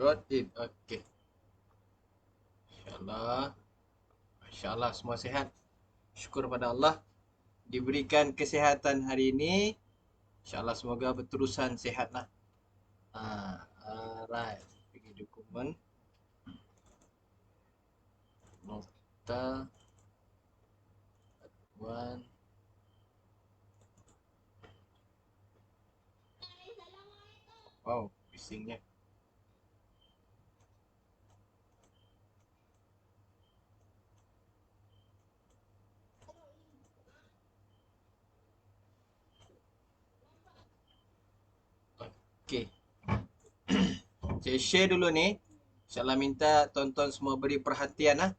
Got it. Okey. InsyaAllah. InsyaAllah semua sihat. Syukur pada Allah. Diberikan kesihatan hari ini. InsyaAllah semoga berterusan sihatlah. Alright. Pergi dokumen. Nota. One. Wow, bisingnya. Okey. Saya share dulu ni. InsyaAllah minta tonton semua beri perhatian lah.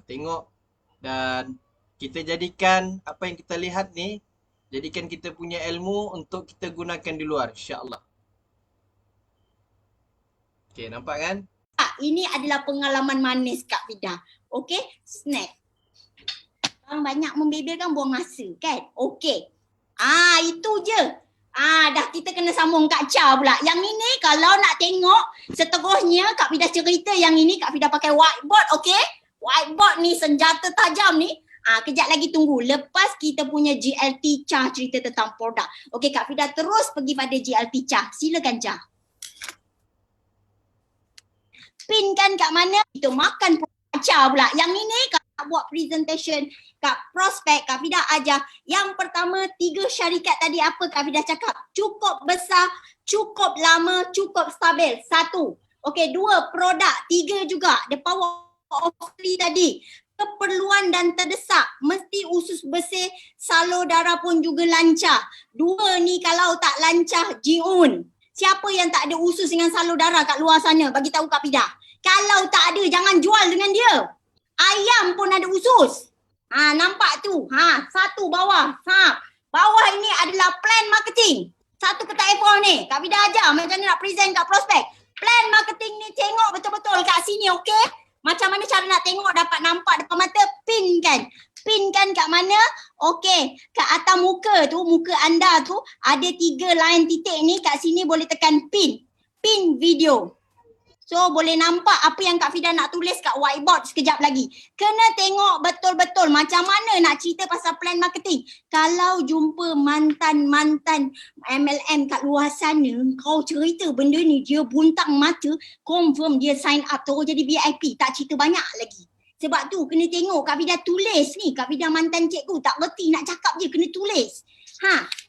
Tengok dan kita jadikan apa yang kita lihat ni, jadikan kita punya ilmu untuk kita gunakan di luar, insyaAllah. Okey, nampak kan? Ini adalah pengalaman manis Kak Fida. Okey, snack. Orang banyak membebelkan buang masa kan? Okey. Itu je. Dah kita kena sambung Kak Cha pula. Yang ini kalau nak tengok seterusnya Kak Fida cerita yang ini Kak Fida pakai whiteboard, okey? Whiteboard ni senjata tajam ni. Kejap lagi tunggu. Lepas kita punya GLT Cha cerita tentang produk. Okey, Kak Fida terus pergi pada GLT Cha. Silakan Cha. Pin kan kat mana? Kita makan produk Cha pula. Yang ini Kak nak buat presentation kat prospek, Kak Fida ajar. Yang pertama, 3 syarikat tadi apa Kak Fida cakap? Cukup besar, cukup lama, cukup stabil. 1. Okey, 2 produk. 3 juga. The power of 3 tadi. Keperluan dan terdesak. Mesti usus bersih, salur darah pun juga lancar. 2 ni kalau tak lancar, jiun. Siapa yang tak ada usus dengan salur darah kat luar sana? Bagi tahu Kak Fida. Kalau tak ada, jangan jual dengan dia. Ayam pun ada usus. Nampak tu. 1 bawah. Bawah ini adalah plan marketing. 1 petak A4 ni. Kak Fida ajar macam mana nak present kat prospek. Plan marketing ni tengok betul-betul kat sini, okey? Macam mana cara nak tengok dapat nampak depan mata? Pin kan? Pin kan kat mana? Okey, kat atas muka tu, muka anda tu ada 3 line titik ni, kat sini boleh tekan pin. Pin video. So boleh nampak apa yang Kak Fida nak tulis kat whiteboard sekejap lagi. Kena tengok betul-betul macam mana nak cerita pasal plan marketing. Kalau jumpa mantan-mantan MLM kat luar sana, kau cerita benda ni dia buntang mata, confirm dia sign up terus jadi VIP. Tak cerita banyak lagi. Sebab tu kena tengok Kak Fida tulis ni. Kak Fida mantan cikgu tak reti nak cakap je, kena tulis.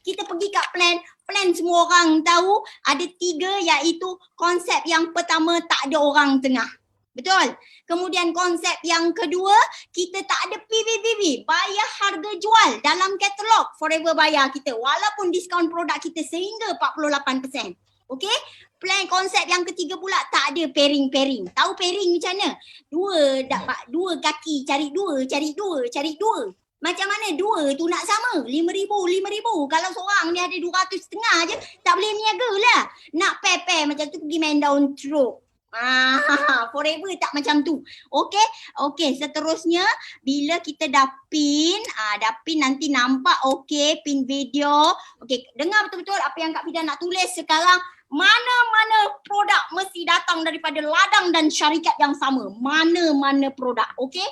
Kita pergi kat plan. Plan semua orang tahu ada 3 iaitu konsep yang pertama tak ada orang tengah. Betul? Kemudian konsep yang kedua, kita tak ada PVPV. Bayar harga jual dalam katalog. Forever bayar kita. Walaupun diskaun produk kita sehingga 48%. Okey? Plan konsep yang ketiga pula tak ada pairing-pairing. Tahu pairing macam mana? 2 dapat 2 kaki, cari 2, cari 2, cari 2. Macam mana 2 tu nak sama? 5,000. Kalau seorang ni ada 200.5 je, tak boleh niaga lah. Nak pair-pair macam tu pergi main down throw. Forever tak macam tu. Okey, seterusnya bila kita dah pin, nanti nampak okey pin video. Okey, dengar betul-betul apa yang Kak Fida nak tulis sekarang. Mana-mana produk mesti datang daripada ladang dan syarikat yang sama. Mana-mana produk, okey?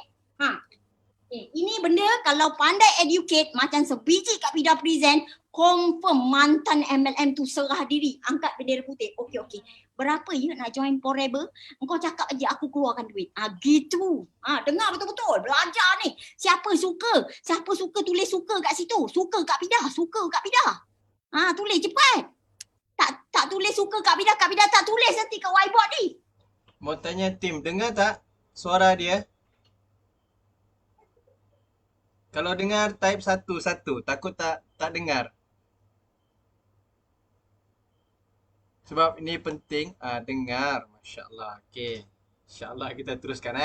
Ini benda kalau pandai educate macam sebiji Kak Fida present, confirm mantan MLM tu serah diri, angkat bendera putih. Okey. Berapa ya nak join Forever? Engkau cakap je aku keluarkan duit. Gitu. Dengar betul-betul. Belajar ni. Siapa suka tulis suka kat situ. Suka Kak Fida. Tulis cepat. Tak tulis suka Kak Fida tak tulis nanti kat whiteboard ni. Mau tanya tim, dengar tak suara dia? Kalau dengar type 1, takut tak dengar. Sebab ini penting, dengar. Masya-Allah. Okey. Insya-Allah kita teruskan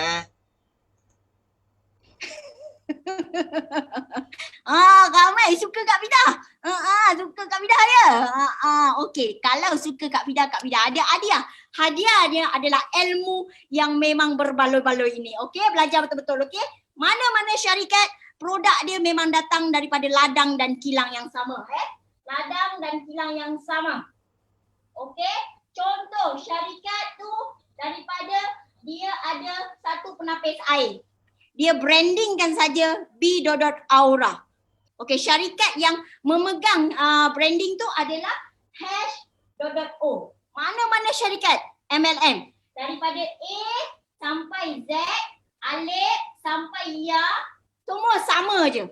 Ramai suka Kak Fida. Suka Kak Fida ya. Okey, kalau suka Kak Fida ada hadiah. Hadiahnya adalah ilmu yang memang berbaloi-baloi ini. Okey, belajar betul-betul, okey? Mana-mana syarikat, produk dia memang datang daripada ladang dan kilang yang sama. Ladang dan kilang yang sama. Okey, contoh syarikat tu daripada dia ada satu penapis air. Dia brandingkan saja B.Aura. Okey, syarikat yang memegang branding tu adalah hash.o. Mana-mana syarikat MLM. Daripada A sampai Z, Alif sampai Ya, semua sama je.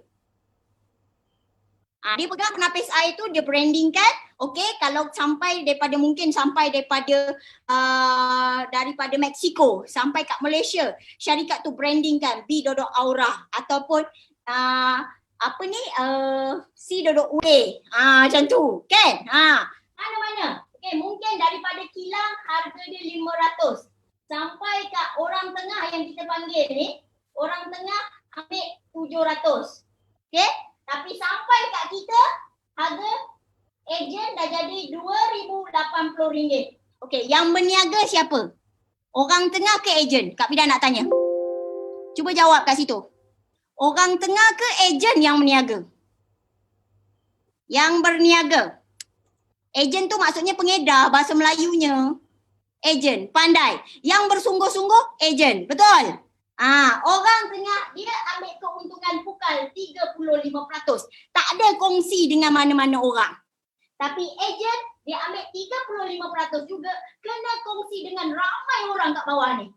Dia pegang penapis air tu, dia brandingkan. Okey, kalau mungkin sampai daripada Mexico sampai kat Malaysia, syarikat tu brandingkan B.Aura ataupun C.Ua. Macam tu, kan? Mana-mana. Okey, mungkin daripada kilang harga dia 500 sampai kat orang tengah yang kita panggil ni, orang tengah ambil 700. Okey? Tapi sampai kat kita, harga ejen dah jadi RM2,080. Okey, yang berniaga siapa? Orang tengah ke ejen? Kak Fida nak tanya. Cuba jawab kat situ. Orang tengah ke ejen yang berniaga? Yang berniaga. Ejen tu maksudnya pengedar, bahasa Melayunya. Ejen, pandai. Yang bersungguh-sungguh, ejen. Betul? Orang tengah dia ambil keuntungan pukal 35%. Tak ada kongsi dengan mana-mana orang. Tapi ejen dia ambil 35% juga, kena kongsi dengan ramai orang kat bawah ni.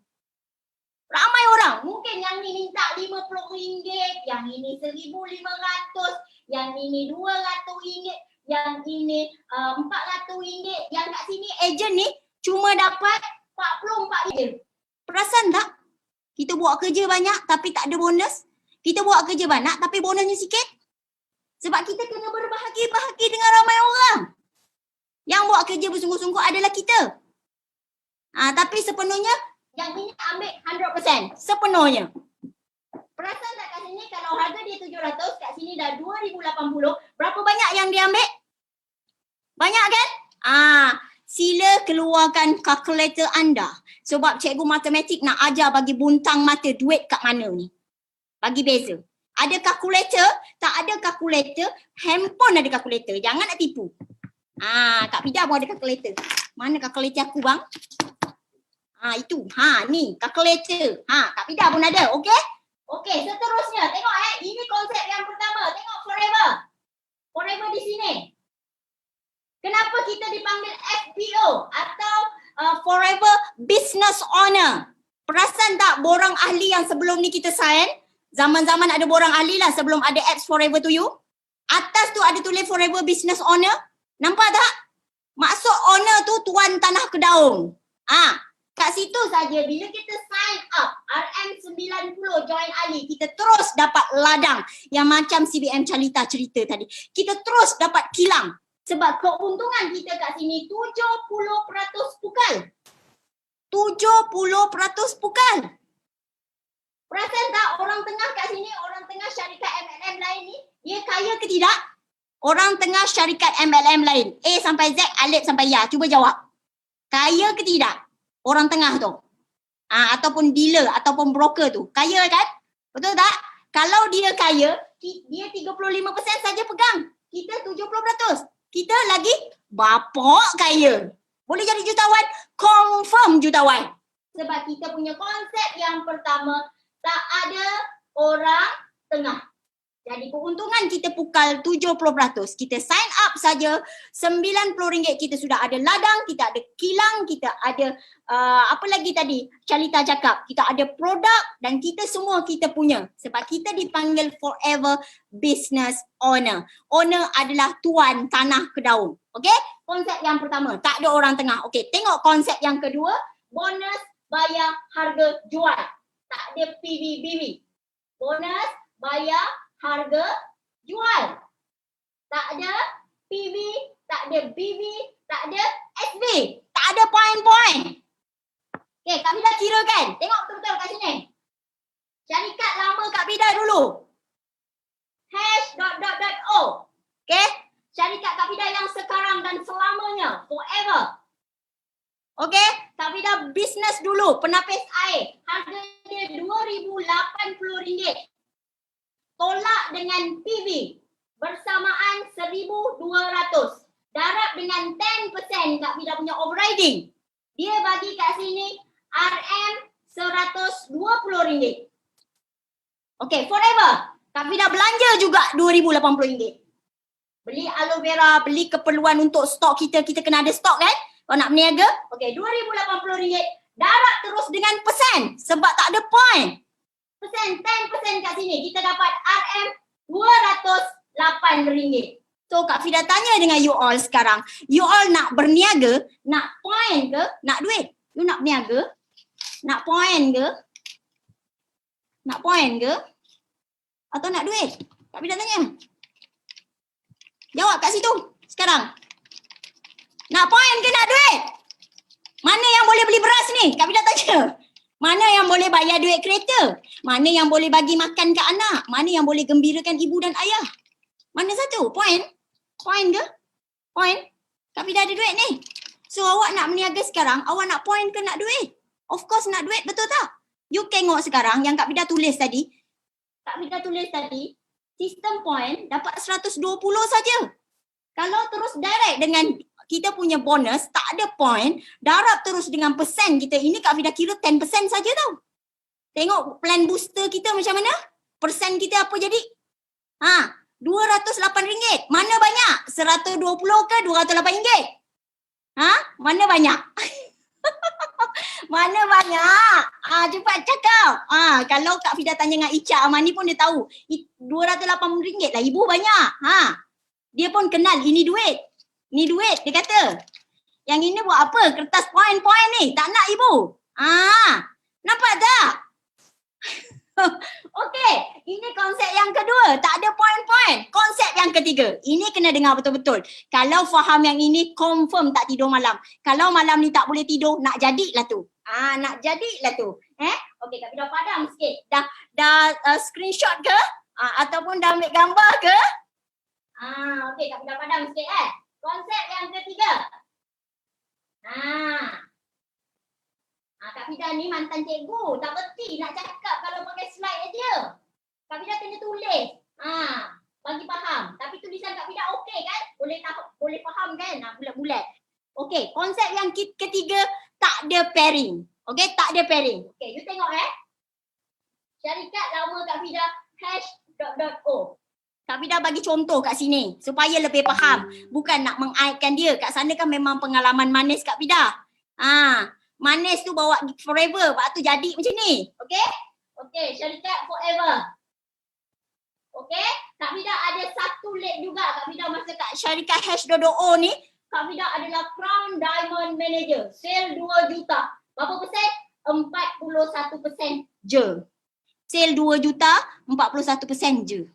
Ramai orang. Mungkin yang ni minta RM50, yang ini RM1,500, yang ini RM200, yang ini RM400. Yang kat sini ejen ni cuma dapat RM44. Perasan tak? Kita buat kerja banyak tapi tak ada bonus. Kita buat kerja banyak tapi bonusnya sikit. Sebab kita kena berbahagi-bahagi dengan ramai orang. Yang buat kerja bersungguh-sungguh adalah kita. Tapi sepenuhnya yang ini ambil 100%. Sepenuhnya. Perasan tak kat sini kalau harga dia 700, kat sini dah 2080. Berapa banyak yang dia ambil? Banyak kan? Sila keluarkan kalkulator anda. Sebab cikgu matematik nak ajar bagi buntang mata duit kat mana ni. Bagi beza. Ada kalkulator, tak ada kalkulator, handphone ada kalkulator. Jangan nak tipu. Kak Fida pun ada kalkulator. Mana kalkulator aku bang? Itu. Ni kalkulator. Kak Fida pun ada. Okey? Okey, seterusnya. Tengok ini konsep yang pertama. Tengok forever. Forever di sini. Kenapa kita dipanggil FBO atau Forever Business Owner? Perasan tak borang ahli yang sebelum ni kita sign? Zaman-zaman ada borang ahli lah sebelum ada apps Forever to You. Atas tu ada tulis Forever Business Owner. Nampak tak? Maksud owner tu tuan tanah Kedaung. Kat situ saja bila kita sign up RM90 join ahli, kita terus dapat ladang yang macam CBM Calita cerita tadi. Kita terus dapat kilang. Sebab keuntungan kita kat sini 70% pukal. 70% pukal. Perasan tak orang tengah kat sini, orang tengah syarikat MLM lain ni, dia kaya ke tidak? Orang tengah syarikat MLM lain, A sampai Z, Alif sampai Ya. Cuba jawab. Kaya ke tidak? Orang tengah tu. Ataupun dealer, ataupun broker tu. Kaya kan? Betul tak? Kalau dia kaya, dia 35% saja pegang. Kita 70%. Kita lagi bapak kaya. Boleh jadi jutawan? Confirm jutawan. Sebab kita punya konsep yang pertama, tak ada orang tengah. Jadi keuntungan kita pukal 70%. Kita sign up saja RM90 kita sudah ada ladang, kita ada kilang, kita ada apa lagi tadi Calita cakap, kita ada produk dan kita semua kita punya. Sebab kita dipanggil Forever Business Owner. Owner adalah tuan tanah Kedaung. Okey? Konsep yang pertama, tak ada orang tengah. Okey, tengok konsep yang kedua, bonus bayar harga jual. Tak ada PVBB. Bonus bayar harga jual. Tak ada PV, tak ada BV, tak ada SV. Tak ada poin-poin. Okay, Kak Fida kira kan? Tengok betul-betul kat sini. Syarikat lama Kak Fida dulu. #.o. Okay? Syarikat Kak Fida yang sekarang dan selamanya. Forever. Okay? Kak Fida bisnes dulu. Penapis air. Harga dia RM2,080. Tolak dengan PV bersamaan 1,200. Darab dengan 10% Kak Fida punya overriding. Dia bagi kat sini RM120. Okey, forever. Kak Fida belanja juga RM2,080. Beli aloe vera, beli keperluan untuk stok kita kena ada stok kan? Kalau nak berniaga, okey, RM2,080. Darab terus dengan persen sebab tak ada point. Persen, 10% kat sini. Kita dapat RM208. So Kak Fida tanya dengan you all sekarang. You all nak berniaga, nak point ke, nak duit? You nak berniaga, nak point ke? Nak point ke? Atau nak duit? Kak Fida tanya. Jawab kat situ sekarang. Nak point ke nak duit? Mana yang boleh beli beras ni? Kak Fida tanya. Mana yang boleh bayar duit kereta? Mana yang boleh bagi makan ke anak? Mana yang boleh gembirakan ibu dan ayah? Mana satu? Point? Point ke? Point? Kak Fida ada duit ni. So awak nak berniaga sekarang, awak nak point ke nak duit? Of course nak duit, betul tak? You tengok sekarang yang Kak Fida tulis tadi. Kak Fida tulis tadi, sistem point dapat 120 saja. Kalau terus direct dengan kita punya bonus, tak ada point, darab terus dengan persen kita, ini Kak Fida kira 10% saja tau. Tengok plan booster kita macam mana? Persen kita apa jadi? RM208. Mana banyak? 120 ke RM208? Mana banyak? Mana banyak? Cepat cakap. Kalau Kak Fida tanya dengan Ica Amani pun dia tahu. RM208 lah, ibu banyak. Dia pun kenal ini duit. Ni duit, dia kata. Yang ini buat apa? Kertas point-point ni. Tak nak ibu. Nampak tak? Okey, ini konsep yang kedua. Tak ada point-point. Konsep yang ketiga. Ini kena dengar betul-betul. Kalau faham yang ini, confirm tak tidur malam. Kalau malam ni tak boleh tidur, nak jadilah tu. Nak jadilah tu. Okey, Kak Fida padam sikit. Dah screenshot ke? Ataupun dah ambil gambar ke? Okey, Kak Fida padam sikit Konsep yang ketiga. Kak Fida ni mantan cikgu, tak berti nak cakap kalau pakai slide aja. Kak Fida kena tulis. Bagi faham. Tapi tulisan Kak Fida okey kan? Boleh faham kan? Bulat-bulat. Okey, konsep yang ketiga, tak ada pairing. Okey, tak ada pairing. Okey, you tengok syarikat lama Kak Fida hash.o. Kak Fida bagi contoh kat sini supaya lebih faham. Bukan nak mengaitkan dia. Kat sana kan memang pengalaman manis Kak Fida. Manis tu bawa forever. Lepas tu jadi macam ni. Okey? Okey, syarikat forever. Okey? Kak Fida ada satu leg juga. Kak Fida masa kat syarikat hash.o ni. Kak Fida adalah Crown Diamond Manager. Sale 2 juta. Berapa persen? 41% je. Sale 2 juta, 41% je.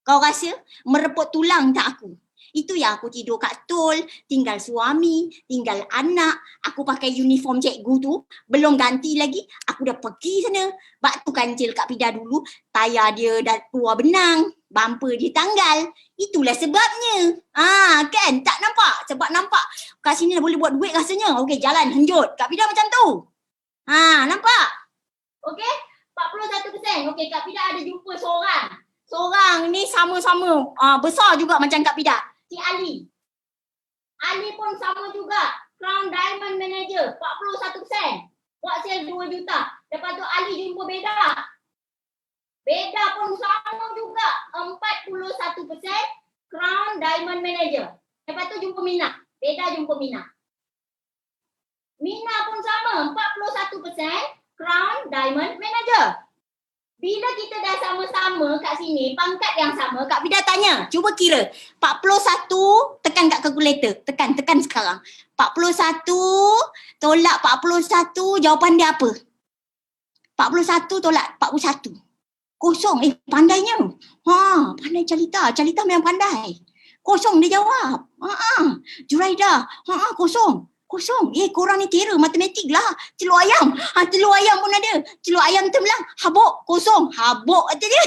Kau rasa mereput tulang tak aku? Itu yang aku tidur kat tol, tinggal suami, tinggal anak, aku pakai uniform cikgu tu, belum ganti lagi, aku dah pergi sana. Bak tu kancil Kak Fida dulu, tayar dia dah keluar benang, bumper dia tanggal. Itulah sebabnya. Kan? Tak nampak? Sebab nampak kat sini dah boleh buat duit rasanya. Okey, jalan henjut. Kak Fida macam tu. Nampak? Okey? 41%. Okey, Kak Fida ada jumpa seorang. Seorang ni sama-sama besar juga macam Kak Fida. Si Ali. Ali pun sama juga. Crown Diamond Manager. 41%. Buat sale 2 juta. Lepas tu Ali jumpa Beda. Beda pun sama juga. 41%. Crown Diamond Manager. Lepas tu jumpa Mina. Beda jumpa Mina. Mina pun sama. 41%. Crown Diamond Manager. Bila kita dah sama-sama kat sini, pangkat yang sama, Kak Fida tanya, cuba kira. 41, tekan kat kalkulator. Tekan sekarang. 41 tolak 41, jawapan dia apa? 41 tolak 41. Kosong. Pandainya. Pandai Calita. Calita memang pandai. Kosong dia jawab. Juraida. Kosong. Kosong. Korang ni kira matematik lah. Telur ayam. Telur ayam pun ada. Telur ayam terbelah. Habuk. Kosong. Habuk kata dia.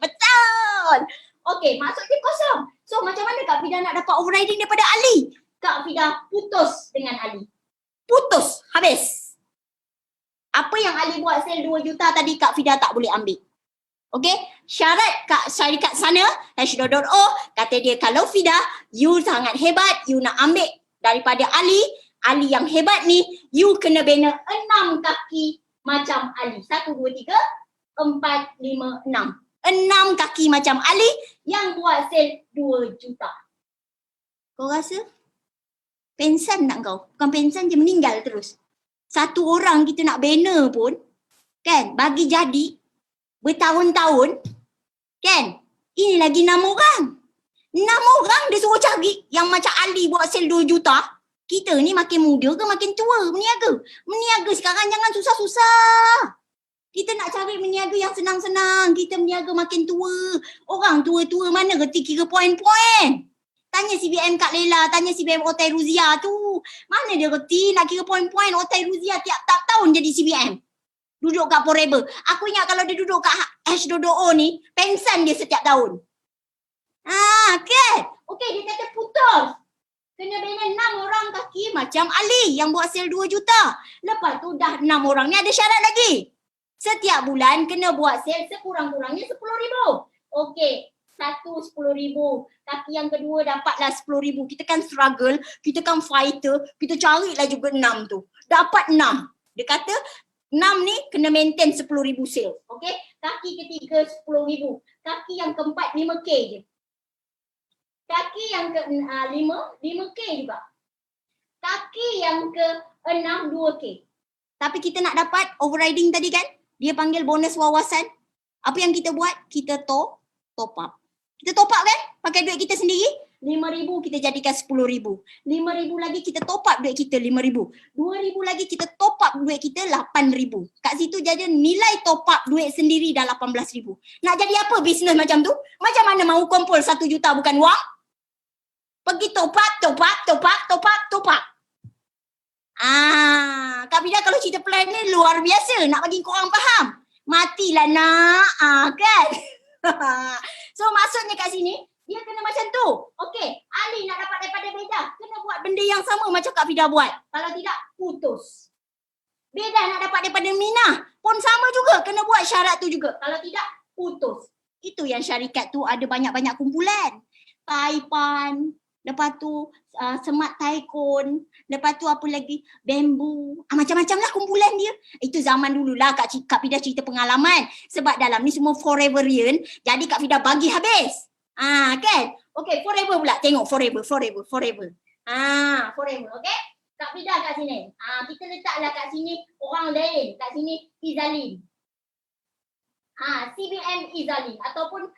Betul. Okey, maksudnya kosong. So macam mana Kak Fida nak dapat overriding daripada Ali? Kak Fida putus dengan Ali. Putus. Habis. Apa yang Ali buat sale 2 juta tadi Kak Fida tak boleh ambil. Okey, syarat kat syarikat sana, hash.o, kata dia kalau Fida, you sangat hebat, you nak ambil daripada Ali, Ali yang hebat ni, you kena bina 6 kaki macam Ali. 1, 2, 3, 4, 5, 6. 6 kaki macam Ali yang buat sale 2 juta. Kau rasa? Pensan nak kau? Bukan pensan je, meninggal terus. Satu orang kita nak bina pun, kan, bagi jadi bertahun-tahun, kan, ini lagi 6 orang. 6 orang dia suruh cari yang macam Ali buat sale 2 juta. Kita ni makin muda ke makin tua meniaga? Meniaga sekarang jangan susah-susah. Kita nak cari meniaga yang senang-senang. Kita meniaga makin tua. Orang tua-tua mana reti kira poin-poin. Tanya CBM Kak Lela, tanya CBM Otai Ruzia tu. Mana dia reti nak kira poin-poin Otai Ruzia tiap tahun jadi CBM. Duduk kat Forever. Aku ingat kalau dia duduk kat H2O ni, pensan dia setiap tahun. Kan? Okey, dia kata putus. Kena bina 6 orang kaki macam Ali yang buat sale 2 juta. Lepas tu dah 6 orang ni ada syarat lagi. Setiap bulan kena buat sale sekurang-kurangnya 10,000. Okey, satu 10,000. Kaki yang kedua dapatlah 10,000. Kita kan struggle, kita kan fighter, kita carilah juga 6 tu. Dapat 6. Dia kata 6 ni kena maintain 10,000 sale. Okey, kaki ketiga 10,000. Kaki yang keempat 5K je. Kaki yang ke-5, 5K juga. Kaki yang ke-6, 2K. Tapi kita nak dapat overriding tadi kan? Dia panggil bonus wawasan. Apa yang kita buat? Kita top up. Kita top up kan? Pakai duit kita sendiri. 5,000 kita jadikan 10,000. 5,000 lagi kita top up duit kita 5,000. 2,000 lagi kita top up duit kita 8,000. Kat situ jadi nilai top up duit sendiri dah 18,000. Nak jadi apa bisnes macam tu? Macam mana mau kumpul 1 juta bukan wang? Pergi top up. Kak Vida kalau cerita plan ni luar biasa. Nak bagi korang faham. Matilah nak. Kan? So maksudnya kat sini, dia kena macam tu. Okey, Ali nak dapat daripada Beda, kena buat benda yang sama macam Kak Vida buat. Kalau tidak, putus. Beda nak dapat daripada Mina, pun sama juga. Kena buat syarat tu juga. Kalau tidak, putus. Itu yang syarikat tu ada banyak-banyak kumpulan. Taipan, lepas tu Semat Taikon, lepas tu apa lagi, Bambu, macam-macam lah kumpulan dia. Itu zaman dululah Kak Vida cerita pengalaman. Sebab dalam ni semua foreverian, jadi Kak Vida bagi habis. Kan? Okay, Forever pula. Tengok Forever. Forever, okay? Kak Vida kat sini. Kita letaklah kat sini orang lain. Kat sini Izalin. CBM Izalin ataupun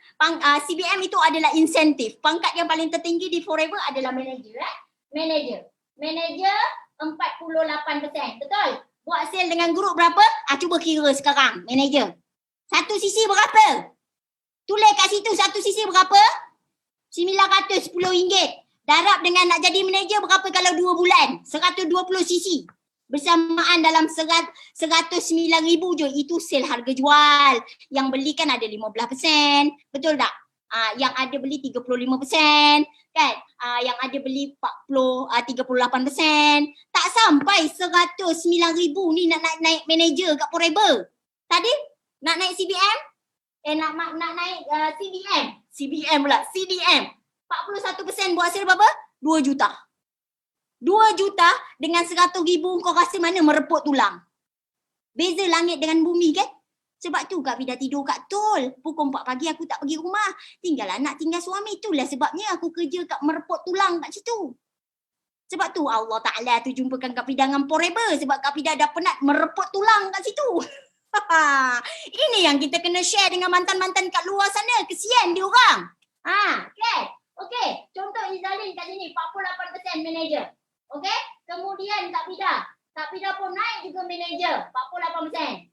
CBM itu adalah insentif. Pangkat yang paling tertinggi di Forever adalah manager. Manager 48%. Betul? Buat sale dengan grup berapa? Cuba kira sekarang. Manager. Satu sisi berapa? Tulis kat situ satu sisi berapa? RM910. Darab dengan nak jadi manager berapa kalau 2 bulan? 120 sisi. Bersamaan dalam 109,000 je. Itu sale harga jual. Yang beli kan ada 15%. Betul tak? Yang ada beli 35%. Kan? Yang ada beli 38%. Tak sampai 109,000 ni nak naik manager kat Forever. Tadi nak naik CBM? Nak naik CBM pula. CDM. 41% buat sale berapa? 2 juta. 2 juta dengan 100,000 kau rasa mana mereput tulang? Beza langit dengan bumi kan? Sebab tu Kak Vida tidur kat tol. Pukul 4 pagi aku tak pergi rumah. Tinggal anak, tinggal suami. Itulah sebabnya aku kerja kat mereput tulang kat situ. Sebab tu Allah Ta'ala tu jumpakan Kak Vida dengan Forever. Sebab Kak Vida dah penat mereput tulang kat situ. Ini yang kita kena share dengan mantan-mantan kat luar sana. Kesian dia orang. Okay. Contoh Izalin kat sini 48% manager. Okay. Kemudian Kak Vida pun naik juga manager 48%.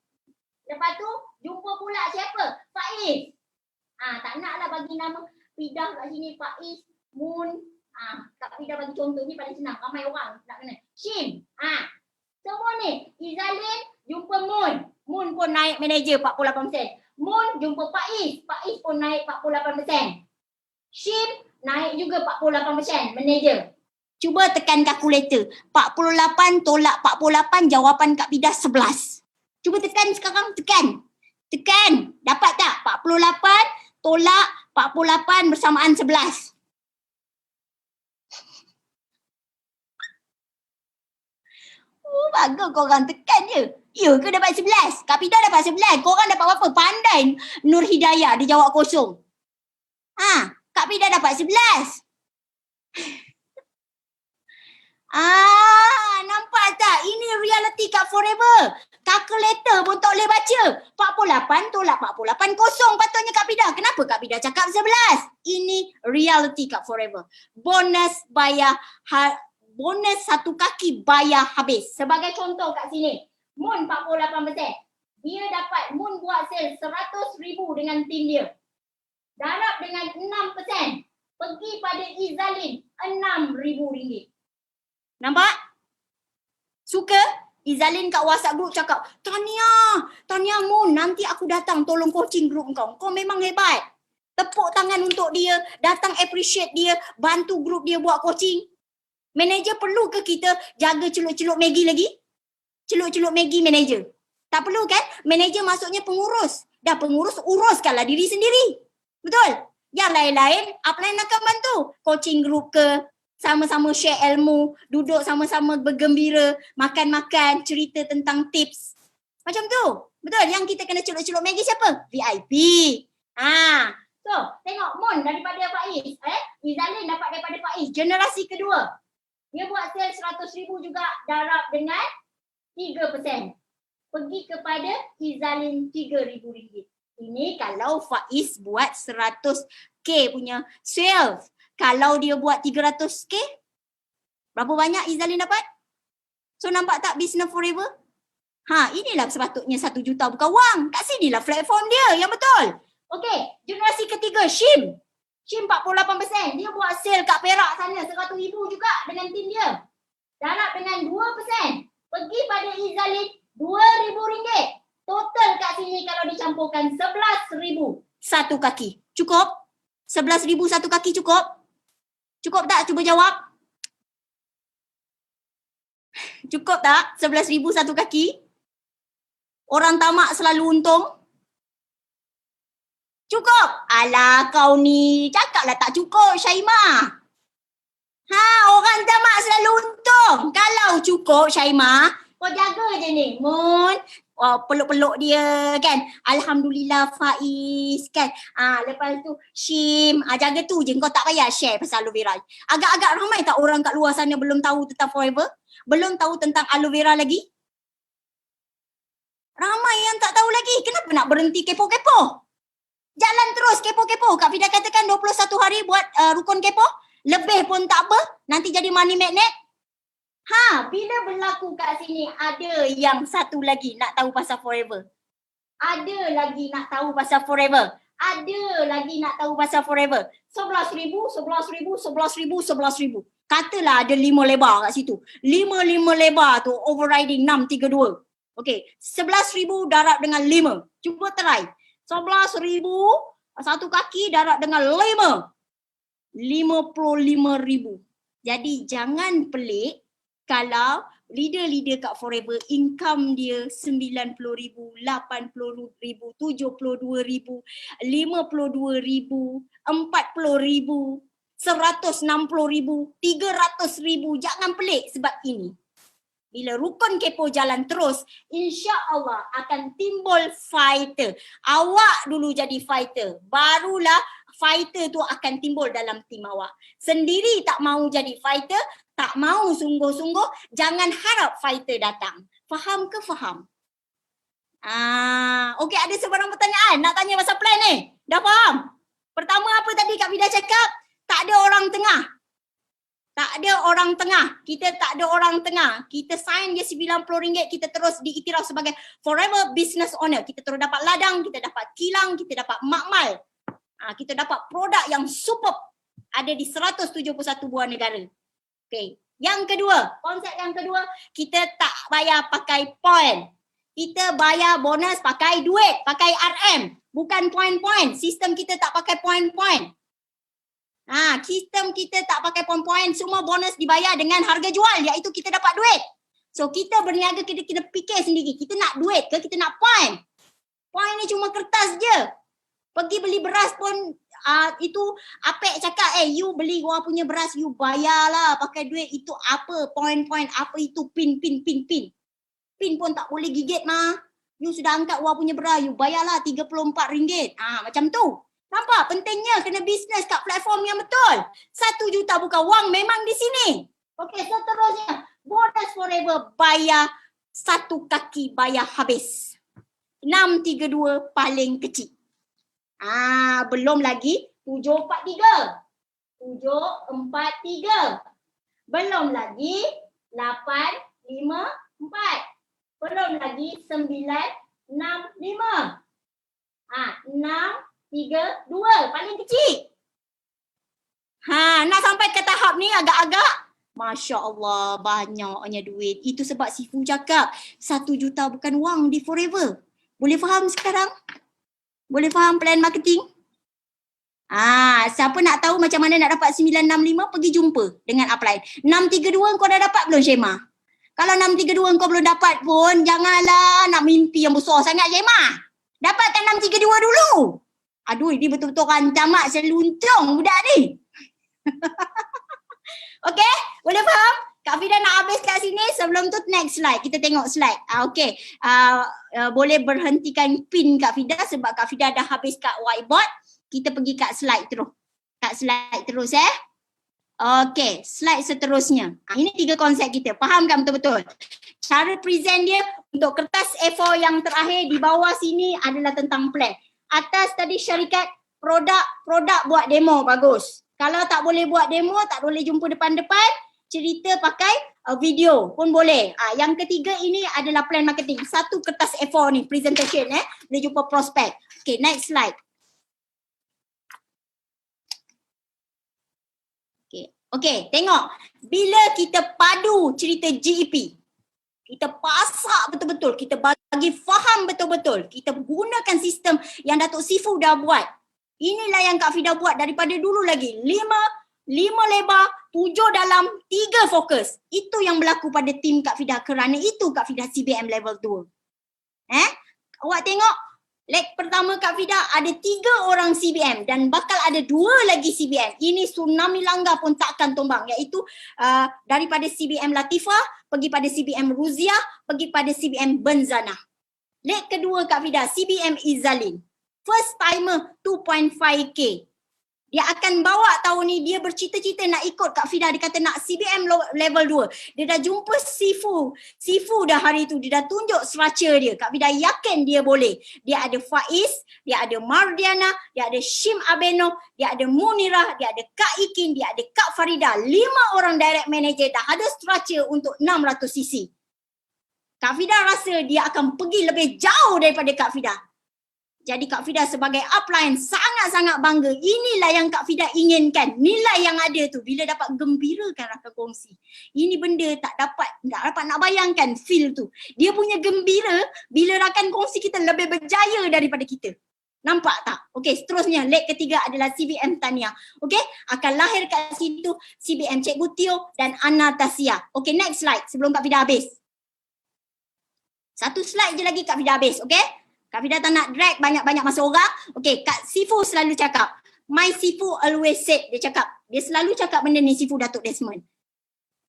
Lepas tu jumpa pula siapa? Faiz. Tak naklah bagi nama Vida kat sini. Faiz, Moon. Kak Vida bagi contoh ni paling senang. Ramai orang nak kena. Shim. Semua ni. Izalin jumpa Moon. Moon pun naik manager 48%. Moon jumpa Faiz. Faiz pun naik 48%. Shim naik juga 48% manager. Cuba tekan kalkulator. 48 tolak 48 jawapan Kak Vida 11. Cuba tekan sekarang. Tekan. Dapat tak? 48 tolak 48 bersamaan 11. Oh, bagus korang tekan je. Ya ke dapat 11? Kak Fida dapat 11. Korang dapat berapa? Pandai Nur Hidayah dia jawab kosong. Kak Fida dapat 11. Nampak tak? Ini reality kat Forever. Calculator pun tak boleh baca. 48 tolak 48 kosong patutnya Kak Fida. Kenapa Kak Fida cakap 11? Ini reality kat Forever. Bonus bonus satu kaki bayar habis. Sebagai contoh kat sini. Moon 48%. Dia dapat Moon buat sale 100,000 dengan tim dia. Darab dengan 6%. Pergi pada Izalin RM6,000. Nampak? Suka? Izalin kat WhatsApp group cakap, Tania Moon, nanti aku datang tolong coaching group kau. Kau memang hebat. Tepuk tangan untuk dia, datang appreciate dia, bantu group dia buat coaching. Manager perlu ke kita jaga celup-celup Maggi lagi? Celup-celup Maggi manager. Tak perlu kan? Manager maksudnya pengurus. Dah pengurus, uruskanlah diri sendiri. Betul? Yang lain-lain, upline akan bantu. Coaching group ke, sama-sama share ilmu, duduk sama-sama bergembira, makan-makan, cerita tentang tips. Macam tu. Betul? Yang kita kena celup-celup Maggi siapa? VIP. So, tengok Moon daripada Faiz. Izalin dapat daripada Faiz. Generasi kedua. Dia buat sale 100,000 juga, darab dengan 3%. Pergi kepada Izalin RM3,000. Ini kalau Faiz buat 100k punya sale. Kalau dia buat 300k, berapa banyak Izalin dapat? So nampak tak business Forever? Inilah sepatutnya 1 juta bukan wang. Kat sinilah platform dia yang betul. Okey, generasi ketiga Shim. Shim 48%. Dia buat sale kat Perak sana 100,000 juga dengan tim dia. Darab dengan 2%. Pergi pada Izalin RM2,000. Total kat sini kalau dicampurkan 11,000 satu kaki. Cukup? 11,000 satu kaki cukup? Cukup tak? Cuba jawab. Cukup tak? 11,000 satu kaki? Orang tamak selalu untung? Cukup? Alah kau ni, cakaplah tak cukup Syaimah. Orang tamak selalu untung. Kalau cukup Syaimah, kau jaga je ni. Moon, peluk-peluk dia kan. Alhamdulillah Faiz kan. Lepas tu Shim, jaga tu je. Kau tak payah share pasal aloe vera. Agak-agak ramai tak orang kat luar sana belum tahu tentang Forever? Belum tahu tentang aloe vera lagi? Ramai yang tak tahu lagi. Kenapa nak berhenti kepo-kepo? Jalan terus kepo-kepo. Kak Fida katakan 21 hari buat rukun kepo. Lebih pun tak apa. Nanti jadi money magnet. Bila berlaku kat sini ada yang satu lagi nak tahu pasal Forever. Ada lagi nak tahu pasal Forever. Ada lagi nak tahu pasal Forever. 11,000, 11,000, 11,000, 11,000. Katalah ada 5 lebar kat situ. 5 lebar tu overriding 632. Okey, 11,000 darab dengan 5. Cuba try. 11,000 satu kaki darab dengan 5. 55,000. Jadi jangan pelik kalau leader-leader kat Forever income dia 90,000, 80,000, 72,000, 52,000, 40,000, 160,000, 300,000. Jangan pelik sebab ini. Bila rukun kepo jalan terus, insya-Allah akan timbul fighter. Awak dulu jadi fighter, barulah fighter tu akan timbul dalam tim awak. Sendiri tak mau jadi fighter, tak mau sungguh-sungguh, jangan harap fighter datang. Faham ke faham? Okey, ada sebarang pertanyaan nak tanya pasal plan ni? Dah faham? Pertama apa tadi Kak Fida cakap? Tak ada orang tengah. Tak ada orang tengah. Kita tak ada orang tengah. Kita sign dia RM90, kita terus diiktiraf sebagai Forever Business Owner. Kita terus dapat ladang, kita dapat kilang, kita dapat makmal. Kita dapat produk yang superb. Ada di 171 buah negara. Okay. Yang kedua, konsep yang kedua, kita tak bayar pakai point. Kita bayar bonus pakai duit, pakai RM. Bukan point-point. Sistem kita tak pakai point-point. Sistem kita tak pakai point-point, semua bonus dibayar dengan harga jual, iaitu kita dapat duit. So kita berniaga, kita kena fikir sendiri, kita nak duit ke kita nak point? Point ni cuma kertas je. Pergi beli beras pun itu Apek cakap you beli orang punya beras you bayarlah pakai duit itu apa point apa itu pin pun tak boleh gigit mah. You sudah angkat orang punya beras you bayarlah RM34. Macam tu. Nampak pentingnya kena bisnes kat platform yang betul. 1 juta bukan wang memang di sini. Okey, seterusnya Bonus Forever bayar satu kaki bayar habis. 632 paling kecil. Belum lagi 743. 743. Belum lagi 854. Belum lagi 965. 632 paling kecil. Nak sampai ke tahap ni agak-agak Masya Allah banyaknya duit. Itu sebab Sifu cakap 1 juta bukan wang di Forever. Boleh faham sekarang? Boleh faham plan marketing? Siapa nak tahu macam mana nak dapat 965 pergi jumpa dengan upline. 632 kau dah dapat belum Syema? Kalau 632 kau belum dapat pun janganlah nak mimpi yang besar sangat Syema. Dapatkan 632 dulu. Aduh ini betul-betul rancamak seluntung budak ni. Okey, boleh faham? Kak Fida nak habis kat sini. Sebelum tu next slide. Kita tengok slide. Okey, boleh berhentikan pin Kak Fida sebab Kak Fida dah habis kat whiteboard. Kita pergi kat slide terus. Kat slide terus Okey, slide seterusnya. Ini 3 konsep kita. Faham kan betul-betul? Cara present dia untuk kertas A4 yang terakhir di bawah sini adalah tentang plan. Atas tadi syarikat produk buat demo bagus. Kalau tak boleh buat demo, tak boleh jumpa depan-depan, cerita pakai video pun boleh. Yang ketiga ini adalah plan marketing. Satu kertas A4 ni, presentation boleh jumpa prospek. Okay, next slide. Okay, tengok. Bila kita padu cerita GEP, kita pasak betul-betul, kita bagi faham betul-betul, kita gunakan sistem yang Datuk Sifu dah buat. Inilah yang Kak Fida buat daripada dulu lagi. 5 lebar, 7 dalam, 3 fokus. Itu yang berlaku pada tim Kak Fida. Kerana itu Kak Fida CBM level 2. Awak tengok, leg pertama Kak Fida ada 3 orang CBM dan bakal ada 2 lagi CBM. Ini tsunami langgar pun takkan tumbang. Iaitu daripada CBM Latifah, pergi pada CBM Ruziah, pergi pada CBM Benzana. Leg kedua Kak Fida, CBM Izalin. First timer 2.5k. Dia akan bawa tahun ni, dia bercita-cita nak ikut Kak Fida. Dia kata nak CBM level 2. Dia dah jumpa Sifu dah hari tu. Dia dah tunjuk structure dia. Kak Fida yakin dia boleh. Dia ada Faiz, dia ada Mardiana, dia ada Shim Abeno, dia ada Munirah, dia ada Kak Ikin, dia ada Kak Farida. 5 orang direct manager dah ada structure untuk 600cc. Kak Fida rasa dia akan pergi lebih jauh daripada Kak Fida. Jadi Kak Fida sebagai upline sangat-sangat bangga. Inilah yang Kak Fida inginkan. Nilai yang ada tu bila dapat gembirakan rakan kongsi. Ini benda tak dapat nak bayangkan feel tu. Dia punya gembira bila rakan kongsi kita lebih berjaya daripada kita. Nampak tak? Okey, seterusnya leg ketiga adalah CBM Tania. Okey, akan lahir kat situ CBM Cikgu Tio dan Ana Tasia. Okey, next slide sebelum Kak Fida habis. Satu slide je lagi Kak Fida habis, okey? Kak Fida tak nak drag banyak-banyak masa orang. Okay, Kak Sifu selalu cakap. My Sifu always said, dia selalu cakap benda ni Sifu Datuk Desmond.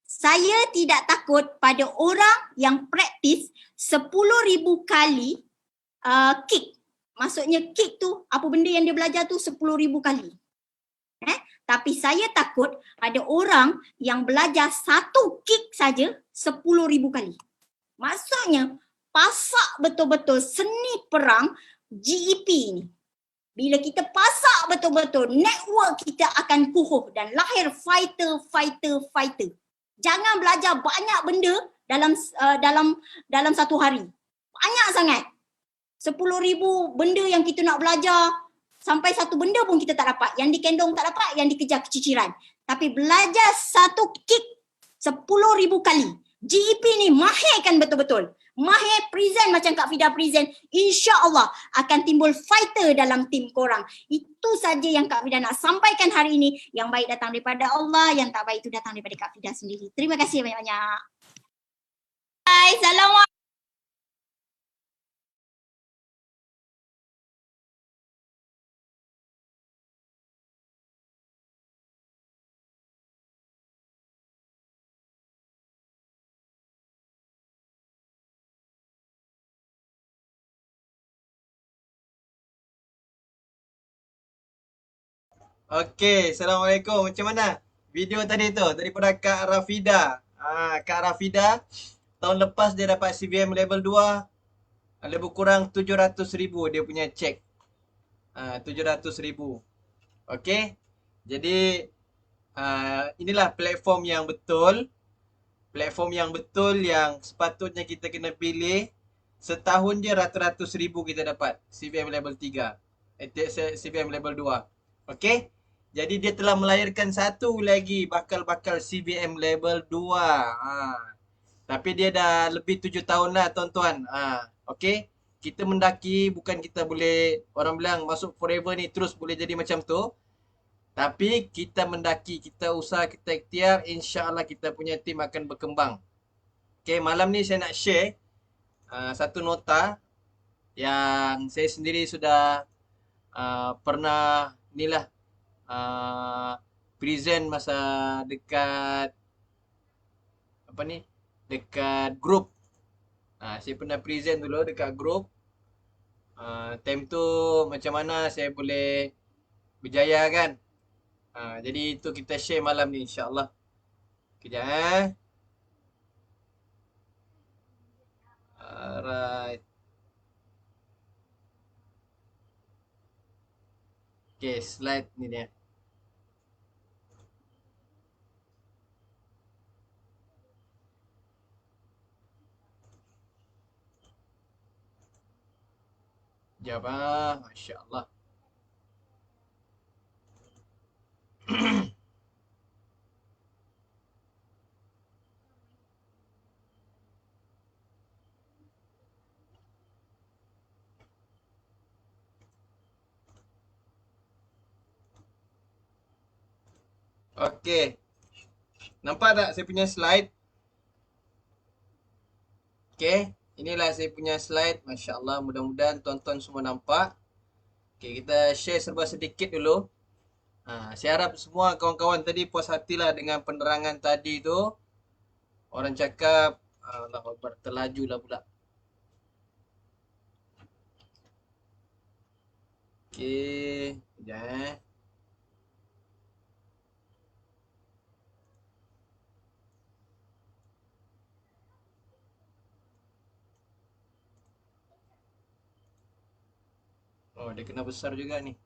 Saya tidak takut pada orang yang praktis 10,000 kali kick. Maksudnya kick tu, apa benda yang dia belajar tu 10,000 kali. Tapi saya takut pada orang yang belajar satu kick saja 10,000 kali. Maksudnya, pasak betul-betul seni perang GEP ni. Bila kita pasak betul-betul, network kita akan kukuh dan lahir fighter. Jangan belajar banyak benda dalam satu hari. Banyak sangat. 10,000 benda yang kita nak belajar, sampai satu benda pun kita tak dapat. Yang dikendong tak dapat, yang dikejar keciciran. Tapi belajar satu kick 10,000 kali. GEP ni mahirkan betul-betul. Mahir present macam Kak Fida present, insya-Allah akan timbul fighter dalam tim korang. Itu saja yang Kak Fida nak sampaikan hari ini. Yang baik datang daripada Allah, yang tak baik itu datang daripada Kak Fida sendiri. Terima kasih banyak-banyak. Hai, Assalamualaikum. Okey, Assalamualaikum. Macam mana video tadi tu daripada Kak Rafida? Kak Rafida tahun lepas dia dapat CVM level 2, lebih kurang 700,000 dia punya cek. 700,000. Okey. Jadi inilah platform yang betul. Platform yang betul yang sepatutnya kita kena pilih. Setahun je ratus-ratus ribu kita dapat CVM level 3. CVM level 2. Okey. Jadi dia telah melahirkan satu lagi bakal-bakal CVM level 2. Tapi dia dah lebih 7 tahun lah tuan-tuan. Okey. Kita mendaki bukan kita boleh orang bilang masuk forever ni terus boleh jadi macam tu. Tapi kita mendaki, kita usaha, kita ikhtiar, insya-Allah kita punya tim akan berkembang. Okey, malam ni saya nak share satu nota yang saya sendiri sudah pernah inilah present masa dekat apa ni? Dekat grup. Saya pernah present dulu dekat grup. Time tu macam mana saya boleh berjaya kan? Jadi itu kita share malam ni insya-Allah. Kejap Alright. Okay, slide ni dia. Sekejap Masya Allah. Okay. Nampak tak saya punya slide? Okay. Inilah saya punya slide. Masya Allah. Mudah-mudahan tuan-tuan semua nampak. Okay. Kita share serba sedikit dulu. Saya harap semua kawan-kawan tadi puas hatilah dengan penerangan tadi tu. Orang cakap, Allah Akbar, terlaju lah pula. Okay. Sekejap Oh, dia kena besar juga ni.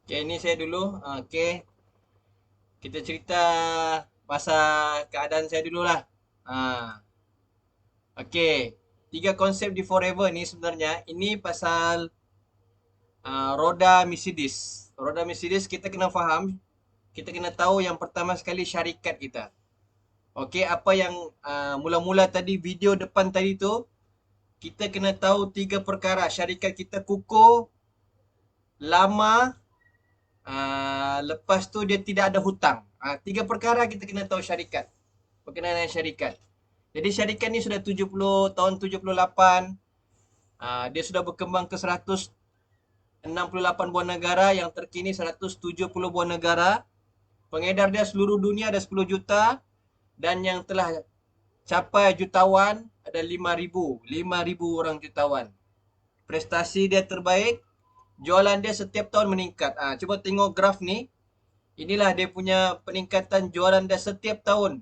Okay, ni saya dulu. Okay. Kita cerita pasal keadaan saya dululah. Okay. 3 konsep di Forever ni sebenarnya ini pasal roda Mercedes. Roda Mercedes kita kena faham, kita kena tahu yang pertama sekali syarikat kita. Okey, apa yang mula-mula tadi video depan tadi tu, kita kena tahu 3 perkara. Syarikat kita kukuh, lama, lepas tu dia tidak ada hutang. 3 perkara kita kena tahu syarikat. Berkenaan dengan syarikat. Jadi syarikat ni sudah 70 tahun 78. Dia sudah berkembang ke 168 buah negara, yang terkini 170 buah negara. Pengedar dia seluruh dunia ada 10 juta dan yang telah capai jutawan ada 5,000 orang jutawan. Prestasi dia terbaik, jualan dia setiap tahun meningkat. Cuba tengok graf ni. Inilah dia punya peningkatan jualan dia setiap tahun.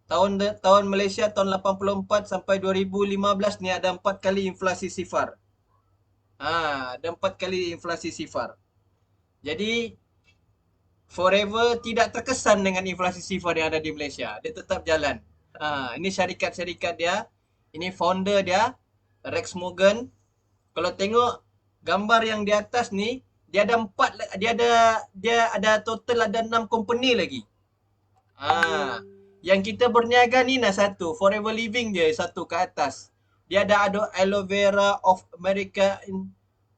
Tahun Malaysia tahun 84 sampai 2015 ni ada 4 kali inflasi sifar. Ada 4 kali inflasi sifar. Jadi Forever tidak terkesan dengan inflasi sifar yang ada di Malaysia. Dia tetap jalan. Ini syarikat-syarikat dia. Ini founder dia, Rex Morgan. Kalau tengok gambar yang di atas ni, dia ada 4, dia ada total ada 6 company lagi. Yang kita berniaga ni nak satu, Forever Living je satu ke atas. Dia ada Aloe Vera of America,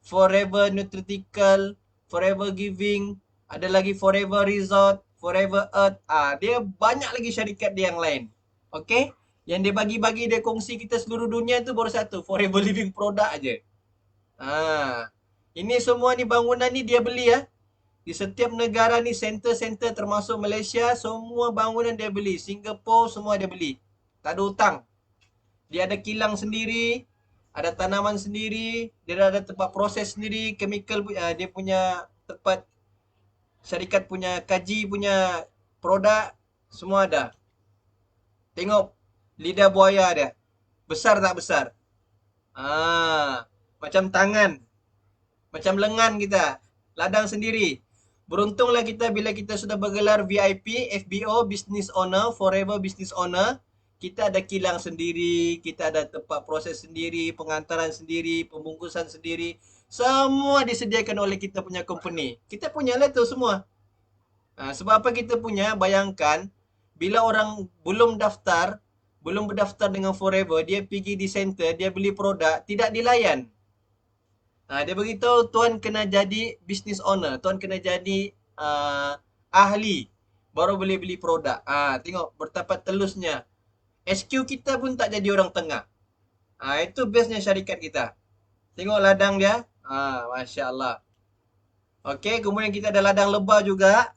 Forever Nutraceutical, Forever Giving, ada lagi Forever Resort, Forever Earth. Dia banyak lagi syarikat dia yang lain. Okey? Yang dia bagi-bagi, dia kongsi kita seluruh dunia tu baru satu, Forever Living product aje. Ini semua ni bangunan ni dia beli Di setiap negara ni center-center termasuk Malaysia, semua bangunan dia beli. Singapura semua dia beli. Tak ada hutang. Dia ada kilang sendiri, ada tanaman sendiri, dia ada tempat proses sendiri, chemical dia punya tempat syarikat punya kaji punya produk semua ada. Tengok lidah buaya dia. Besar tak besar? Macam tangan. Macam lengan kita. Ladang sendiri. Beruntunglah kita bila kita sudah bergelar VIP, FBO, Business Owner, Forever Business Owner. Kita ada kilang sendiri, kita ada tempat proses sendiri, pengantaran sendiri, pembungkusan sendiri. Semua disediakan oleh kita punya company. Kita punyalah tu semua. Sebab apa kita punya? Bayangkan, bila orang belum berdaftar dengan Forever, dia pergi di center, dia beli produk, tidak dilayan. Dia beritahu tuan kena jadi business owner, tuan kena jadi ahli, baru boleh beli produk. Tengok betapa telusnya. SQ kita pun tak jadi orang tengah. Itu bestnya syarikat kita. Tengok ladang dia. Masya Allah. Okey, kemudian kita ada ladang lebah juga.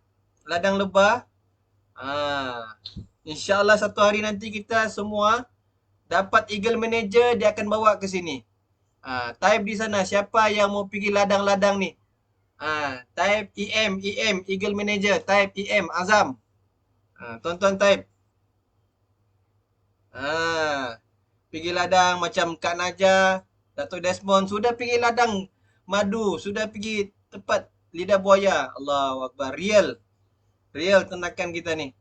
Ladang lebah. InsyaAllah satu hari nanti kita semua dapat Eagle Manager, dia akan bawa ke sini. Type di sana siapa yang mau pergi ladang-ladang ni. Type EM, Eagle Manager. Type EM, Azam. Tuan-tuan type. Pergi ladang macam Kak Najah, Datuk Desmond sudah pergi ladang madu, sudah pergi tempat lidah buaya. Allahu Akbar. Real tindakan kita ni.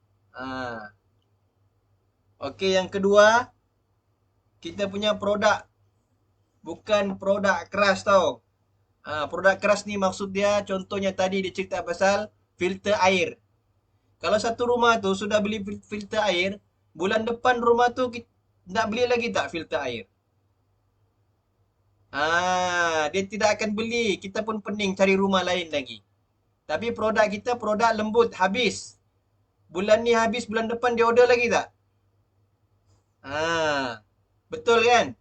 Okey, yang kedua, kita punya produk bukan produk keras tau. Produk keras ni maksud dia, contohnya tadi dia cerita pasal filter air. Kalau satu rumah tu sudah beli filter air, bulan depan rumah tu nak beli lagi tak filter air? Dia tidak akan beli. Kita pun pening cari rumah lain lagi. Tapi produk kita produk lembut, habis. Bulan ni habis, bulan depan dia order lagi tak? Betul kan?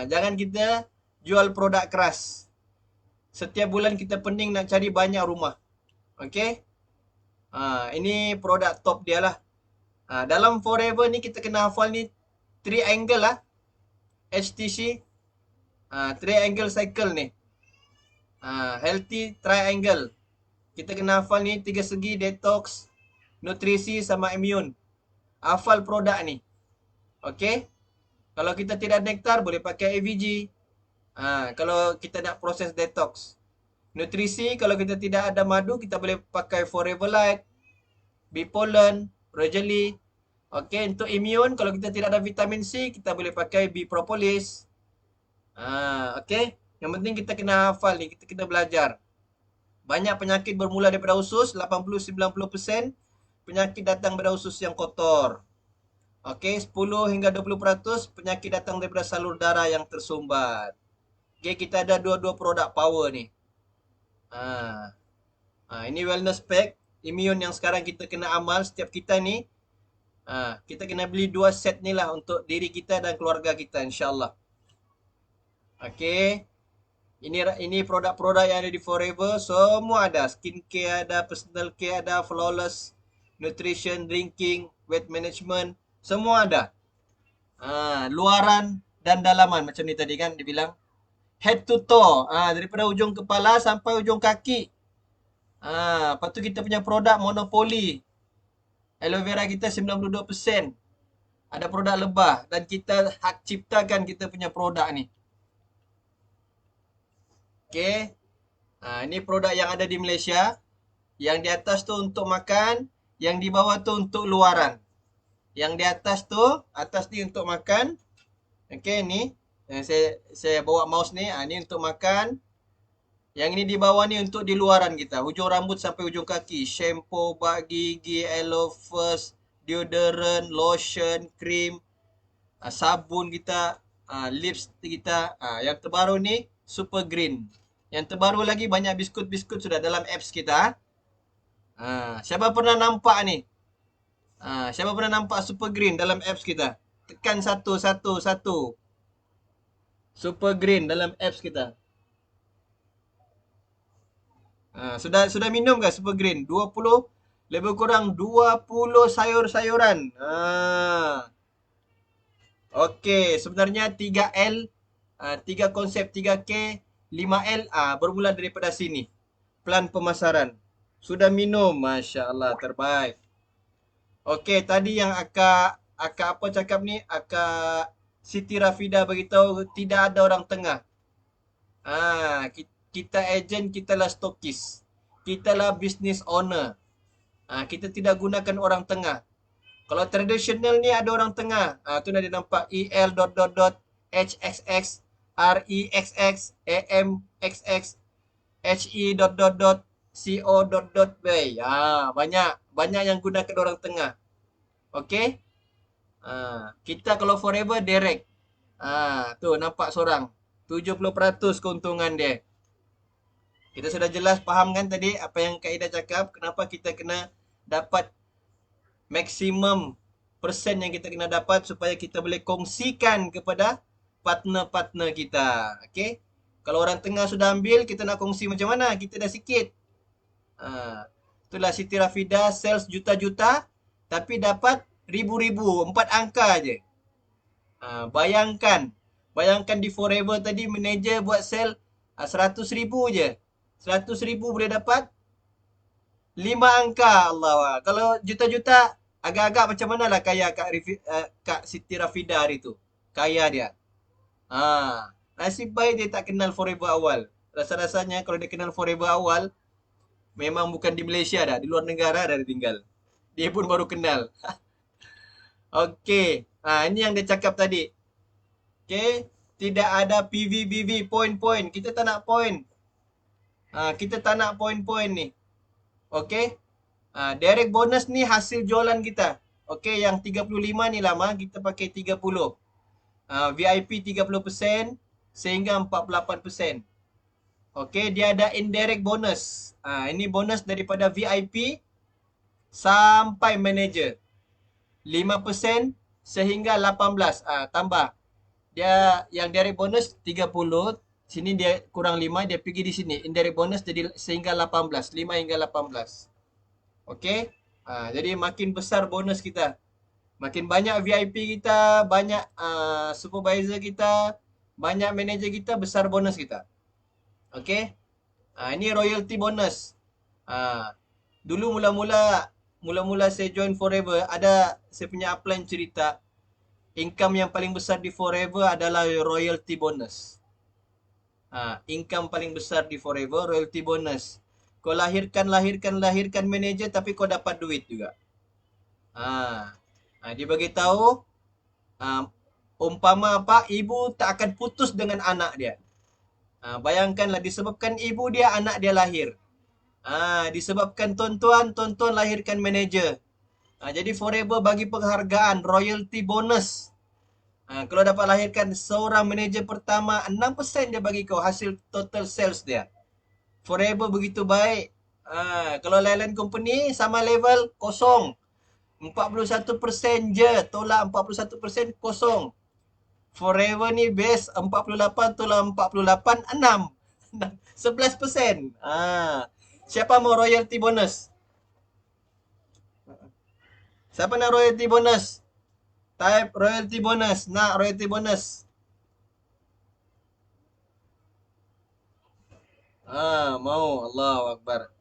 Jangan kita jual produk keras. Setiap bulan kita pening nak cari banyak rumah. Okey? Ini produk top dia lah. Dalam Forever ni kita kena hafal ni triangle lah. HTC. Triangle cycle ni. Healthy triangle. Kita kena hafal ni 3 segi, detox, nutrisi sama immune. Hafal produk ni. Okey? Kalau kita tidak nektar boleh pakai AVG. Kalau kita nak proses detox. Nutrisi kalau kita tidak ada madu kita boleh pakai Forever Light, Bipollen, Rojeli. Okey, untuk immune kalau kita tidak ada vitamin C kita boleh pakai B-propolis. Okey, yang penting kita kena hafal ni, kita kena belajar. Banyak penyakit bermula daripada usus, 80-90% penyakit datang daripada usus yang kotor. Okey, 10 hingga 20% penyakit datang daripada salur darah yang tersumbat. Okey, kita ada dua-dua produk power ni. Ini wellness pack, immune yang sekarang kita kena amal setiap kita ni. Kita kena beli 2 set ni lah untuk diri kita dan keluarga kita insya-Allah. Okey. Ini produk-produk yang ada di Forever, semua ada. Skincare ada, personal care ada, flawless, nutrition, drinking, weight management, semua ada. Luaran dan dalaman macam ni tadi kan dibilang. Head to toe, daripada ujung kepala sampai ujung kaki. Lepas tu kita punya produk monopoli. Aloe vera kita 92%. Ada produk lebah dan kita hak ciptakan kita punya produk ni. Okey. Ini produk yang ada di Malaysia. Yang di atas tu untuk makan, yang di bawah tu untuk luaran. Yang di atas ni untuk makan. Okey, ni. Saya bawa mouse ni, ni untuk makan. Yang ini di bawah ni untuk di luaran kita. Hujung rambut sampai hujung kaki. Shampoo, bak gigi, aloe first, deodorant, lotion, krim, sabun kita, lipstick kita. Yang terbaru ni super green. Yang terbaru lagi banyak biskut-biskut sudah dalam apps kita. Siapa pernah nampak ni? Siapa pernah nampak super green dalam apps kita? Tekan 1. Super green dalam apps kita. Sudah minum ke Super Green? 20 lebih kurang 20 sayur-sayuran. Okey, sebenarnya 3L, 3 konsep 3K, 5L bermula daripada sini. Plan pemasaran. Sudah minum, Masya Allah, terbaik. Okey, tadi yang akak apa cakap ni? Akak Siti Rafida beritahu tidak ada orang tengah. Kita ejen, kita lah stokis. Kita lah business owner. Kita tidak gunakan orang tengah. Kalau tradisional ni ada orang tengah. Tu dah dia nampak EL dot dot dot HXX REXX AMXX HE dot dot dot CO dot dot bay. Banyak yang gunakan orang tengah. Okey? Kita kalau forever direct. Tu nampak seorang. 70% keuntungan dia. Kita sudah jelas faham kan tadi apa yang Kak Ida cakap, kenapa kita kena dapat maksimum persen yang kita kena dapat supaya kita boleh kongsikan kepada partner-partner kita. Okey? Kalau orang tengah sudah ambil, kita nak kongsi macam mana? Kita dah sikit. Itulah Siti Rafida sales juta-juta tapi dapat ribu-ribu, 4 angka je. Bayangkan di Forever tadi manager buat sale 100,000 je. 100,000 boleh dapat 5 angka. Allah. Kalau juta-juta agak-agak macam mana lah kaya Kak Siti Rafida hari tu. Kaya dia. Nasib baik dia tak kenal Forever awal. Rasa-rasanya kalau dia kenal Forever awal, memang bukan di Malaysia dah. Di luar negara dah dia tinggal. Dia pun baru kenal. Okey. Ini yang dia cakap tadi. Okey. Tidak ada PV, point. Kita tak nak point. Kita tak nak point-point ni. Okey. Direct bonus ni hasil jualan kita. Okey, yang 35 ni lama kita pakai 30. VIP 30% sehingga 48%. Okey, dia ada indirect bonus. Ini bonus daripada VIP sampai manager. 5% sehingga 18. Tambah. Dia yang direct bonus 30, sini dia kurang 5, dia pergi di sini. Indirect bonus jadi sehingga 18, 5 hingga 18. Okey? Jadi makin besar bonus kita. Makin banyak VIP kita, banyak supervisor kita, banyak manager kita, besar bonus kita. Okey? Ini royalty bonus. Dulu mula-mula saya join Forever, ada saya punya upline cerita, income yang paling besar di Forever adalah royalty bonus. Income paling besar di Forever, royalty bonus. Kau lahirkan manager tapi kau dapat duit juga. Dia bagi tahu umpama apa, ibu tak akan putus dengan anak dia. Bayangkanlah disebabkan ibu dia, anak dia lahir. Disebabkan tuan-tuan lahirkan manager. Jadi Forever bagi penghargaan royalty bonus. Kalau dapat lahirkan seorang manager pertama, 6% dia bagi kau hasil total sales dia. Forever begitu baik. Kalau lain-lain company sama level kosong. 41% je, tolak 41% kosong. Forever ni best 48 tolak 48 6. 11%. Siapa mau royalty bonus? Siapa nak royalty bonus? Type royalty bonus. Nak royalty bonus. Mau. Allahu Akbar.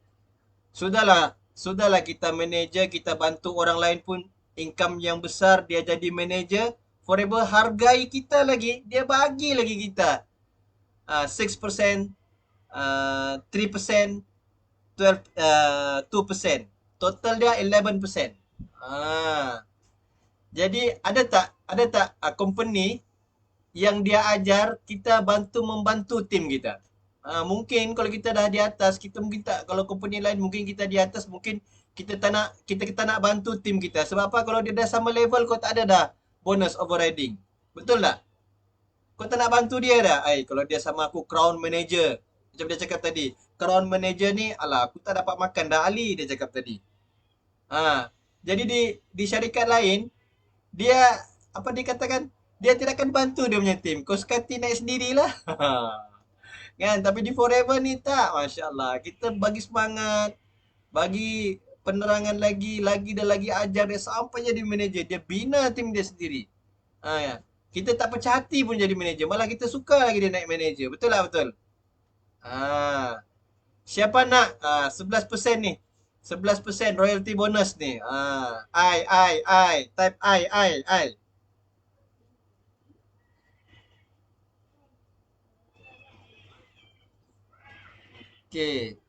Sudahlah kita manager, kita bantu orang lain pun income yang besar, dia jadi manager. Forever hargai kita lagi, dia bagi lagi kita 6%, 3%, 2%. Total dia 11%. Jadi ada tak company yang dia ajar kita membantu tim kita. Mungkin kalau kita dah di atas, kita mungkin tak, kalau company lain mungkin kita di atas, mungkin kita nak bantu tim kita. Sebab apa? Kalau dia dah sama level, kau tak ada dah bonus overriding. Betul tak? Kau tak nak bantu dia dah. Kalau dia sama aku crown manager, macam dia cakap tadi, crown manager ni, alah aku tak dapat makan dah Ali, dia cakap tadi. Jadi di syarikat lain, dia apa dia katakan? Dia tidak akan bantu dia punya tim. Kau sekati naik sendirilah. Kan? Tapi di Forever ni tak. Masya Allah. Kita bagi semangat. Bagi penerangan lagi dan lagi ajar dia sampai jadi manager. Dia bina tim dia sendiri. Ya. Kita tak percaya hati pun jadi manager. Malah kita suka lagi dia naik manager. Betul lah betul. Siapa nak 11% ni? 11% royalty bonus ni. Type I. Okey.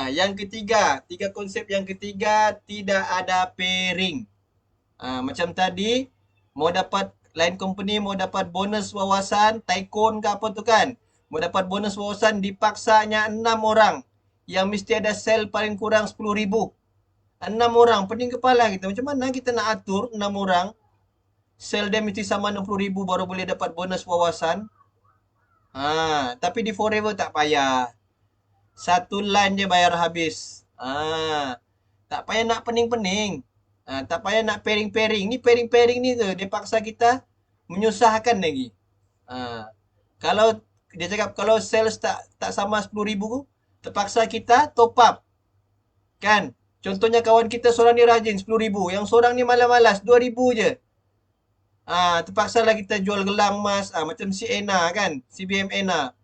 Yang ketiga, tiga konsep yang ketiga, tidak ada pairing. Macam tadi, mau dapat lain company, mau dapat bonus wawasan, Tycoon ke apa tu kan. Mau dapat bonus wawasan, dipaksanya 6 orang. Yang mesti ada sell paling kurang 10,000. 6 orang, pening kepala kita. Macam mana kita nak atur 6 orang? Sell dia mesti sama 60,000 baru boleh dapat bonus wawasan. Tapi di Forever tak payah. Satu line je bayar habis. Tak payah nak pening-pening. Tak payah nak pairing-pairing. Ni pairing-pairing ni tu. Dia paksa kita menyusahkan lagi. Kalau dia cakap kalau sales tak sama 10,000, terpaksa kita top up. Kan? Contohnya kawan kita seorang ni rajin 10,000. Yang seorang ni malas-malas 2,000 je. Terpaksa lah kita jual gelang emas. Macam si Ena kan? CBM Ena.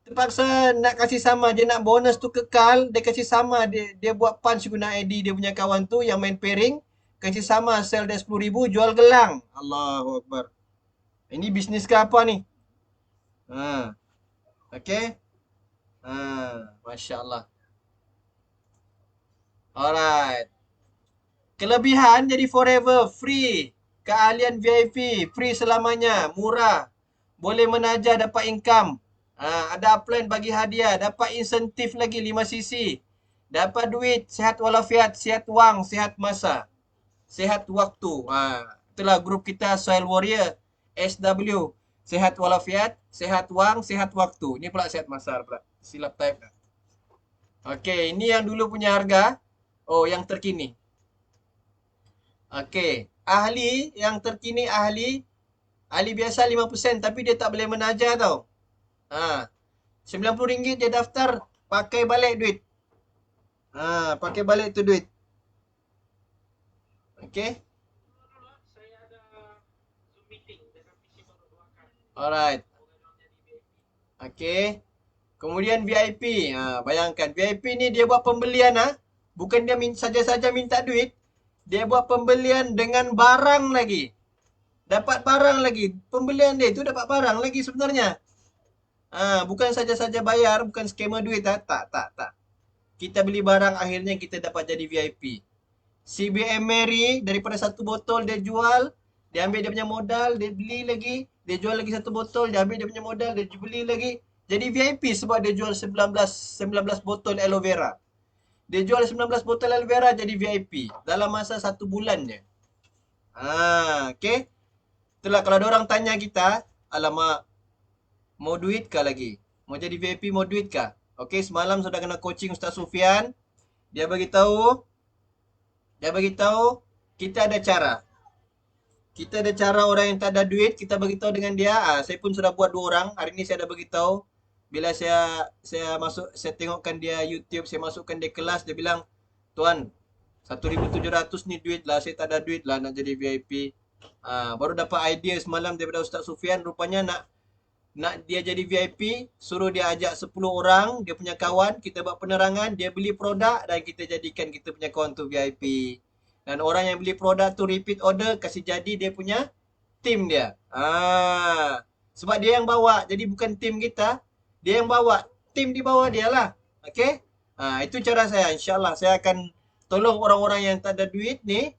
Terpaksa nak kasih sama. Dia nak bonus tu kekal. Dia kasih sama. Dia buat punch guna ID dia punya kawan tu yang main pairing. Kasih sama. Sell dia 10,000. Jual gelang. Allahu Akbar. Ini bisnes ke apa ni? Okay. Masya Allah. Alright. Kelebihan jadi Forever. Free. Keahlian VIP. Free selamanya. Murah. Boleh menajar dapat income. Ada upline bagi hadiah, dapat insentif lagi 5 cc. Dapat duit, sihat walafiat, sihat wang, sihat masa. Sihat waktu. Itulah grup kita Soil Warrior SW. Sihat walafiat, sihat wang, sihat waktu. Ini pula sihat masa pula. Silap type dah. Okey, ini yang dulu punya harga. Oh, yang terkini. Okey, ahli yang terkini ahli biasa 5% tapi dia tak boleh menajar tau. RM90 dia daftar, pakai balik duit. Pakai balik tu duit. Okey. Alright. Okey. Kemudian VIP. Bayangkan VIP ni dia buat pembelian bukan dia saja-saja minta duit. Dia buat pembelian dengan barang lagi. Dapat barang lagi. Pembelian dia tu dapat barang lagi sebenarnya. Bukan saja-saja bayar, bukan skema duit. Tak. Kita beli barang, akhirnya kita dapat jadi VIP. CBM Mary, daripada satu botol dia jual, dia ambil dia punya modal, dia beli lagi, dia jual lagi satu botol, dia ambil dia punya modal, dia beli lagi. Jadi VIP sebab dia jual 19 botol aloe vera. Dia jual 19 botol aloe vera jadi VIP dalam masa 1 bulan je. Okay. Itulah kalau ada orang tanya kita, alamak, mau duit kah lagi? Mau jadi VIP mau duit kah? Okey, semalam sudah kena coaching Ustaz Sufian. Dia bagi tahu kita ada cara. Kita ada cara orang yang tak ada duit, kita bagi tahu dengan dia. Saya pun sudah buat 2 orang. Hari ni saya dah bagi tahu. Bila saya tengokkan dia YouTube, saya masukkan dia kelas, dia bilang, "Tuan, 1,700 ni duit lah, saya tak ada duit lah nak jadi VIP." Baru dapat idea semalam daripada Ustaz Sufian, rupanya nak dia jadi VIP, suruh dia ajak 10 orang, dia punya kawan, kita buat penerangan, dia beli produk dan kita jadikan kita punya kawan tu VIP. Dan orang yang beli produk tu repeat order, kasih jadi dia punya tim dia. Sebab dia yang bawa, jadi bukan tim kita, dia yang bawa, tim di bawah dia lah. Okay? Itu cara saya, insyaAllah saya akan tolong orang-orang yang tak ada duit ni.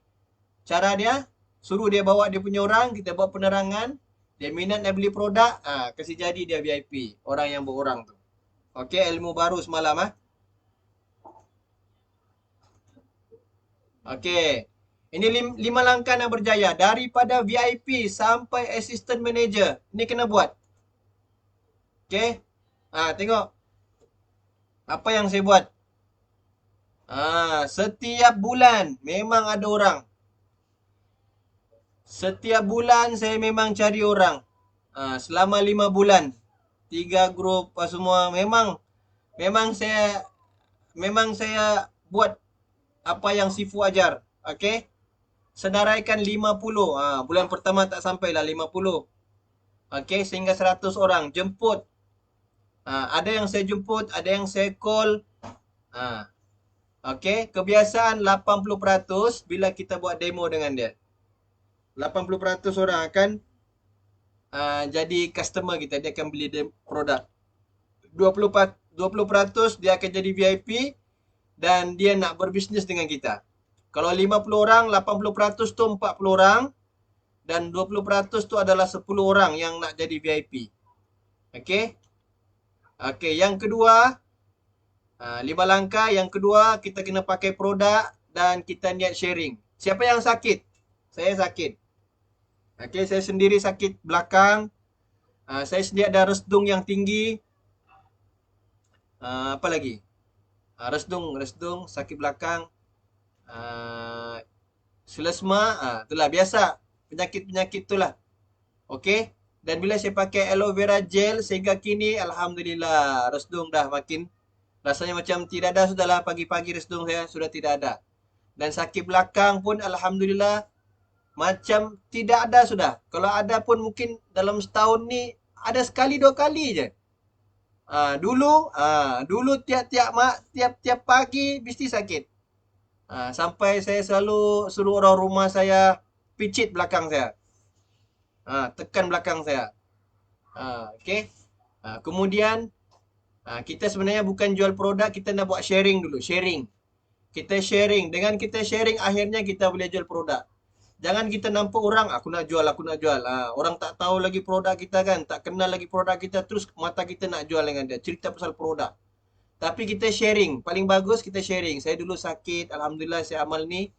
Cara dia, suruh dia bawa dia punya orang, kita buat penerangan. Dia minat nak beli produk, kasih jadi dia VIP. Orang yang berorang tu. Okey, ilmu baru semalam Okey. Ini 5 langkah nak berjaya. Daripada VIP sampai assistant manager. Ni kena buat. Okey. Tengok. Apa yang saya buat. Setiap bulan memang ada orang. Setiap bulan saya memang cari orang. Selama 5 bulan. 3 grup semua. Memang saya buat apa yang Sifu ajar. Okey. Senaraikan 50. Bulan pertama tak sampailah 50. Okey, sehingga 100 orang jemput. Ada yang saya jemput, ada yang saya call. Okey, kebiasaan 80% bila kita buat demo dengan dia. 80% orang akan jadi customer kita, dia akan beli produk. 20% dia akan jadi VIP dan dia nak berbisnes dengan kita. Kalau 50 orang, 80% tu 40 orang dan 20% tu adalah 10 orang yang nak jadi VIP. Okey. Okey, yang kedua, 5 langkah. Yang kedua, kita kena pakai produk dan kita niat sharing. Siapa yang sakit? Saya sakit. Okey, saya sendiri sakit belakang. Saya sendiri ada resdung yang tinggi. Apa lagi? Resdung, sakit belakang. Selesma, itulah biasa. Penyakit-penyakit itulah. Okey. Dan bila saya pakai aloe vera gel sehingga kini, alhamdulillah, resdung dah makin rasanya macam tidak ada sudahlah. Pagi-pagi resdung saya sudah tidak ada. Dan sakit belakang pun alhamdulillah macam tidak ada sudah. Kalau ada pun mungkin dalam setahun ni ada sekali 2 kali je. Dulu tiap pagi mesti sakit. Sampai saya selalu suruh orang rumah saya picit belakang saya. Tekan belakang saya. Okey. Kemudian kita sebenarnya bukan jual produk, kita nak buat sharing dulu, sharing. Kita sharing, dengan kita sharing akhirnya kita boleh jual produk. Jangan kita nampak orang, aku nak jual. Orang tak tahu lagi produk kita kan, tak kenal lagi produk kita, terus mata kita nak jual dengan dia, cerita pasal produk. Tapi kita sharing, paling bagus kita sharing. Saya dulu sakit, alhamdulillah saya amal ni,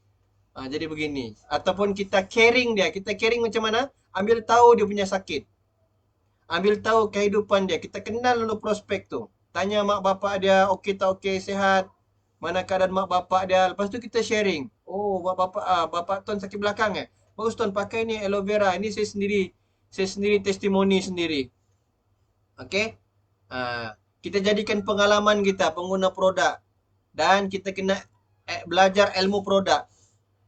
jadi begini. Ataupun kita caring dia, kita caring macam mana? Ambil tahu dia punya sakit. Ambil tahu kehidupan dia, kita kenal dulu prospek tu. Tanya mak bapak dia, okey tak okey, sihat. Mana keadaan mak bapak dia. Lepas tu kita sharing. Oh, bapak tuan sakit belakang Bagus tuan, pakai ni aloe vera. Ini saya sendiri testimoni sendiri. Okey. Kita jadikan pengalaman kita pengguna produk dan kita kena belajar ilmu produk.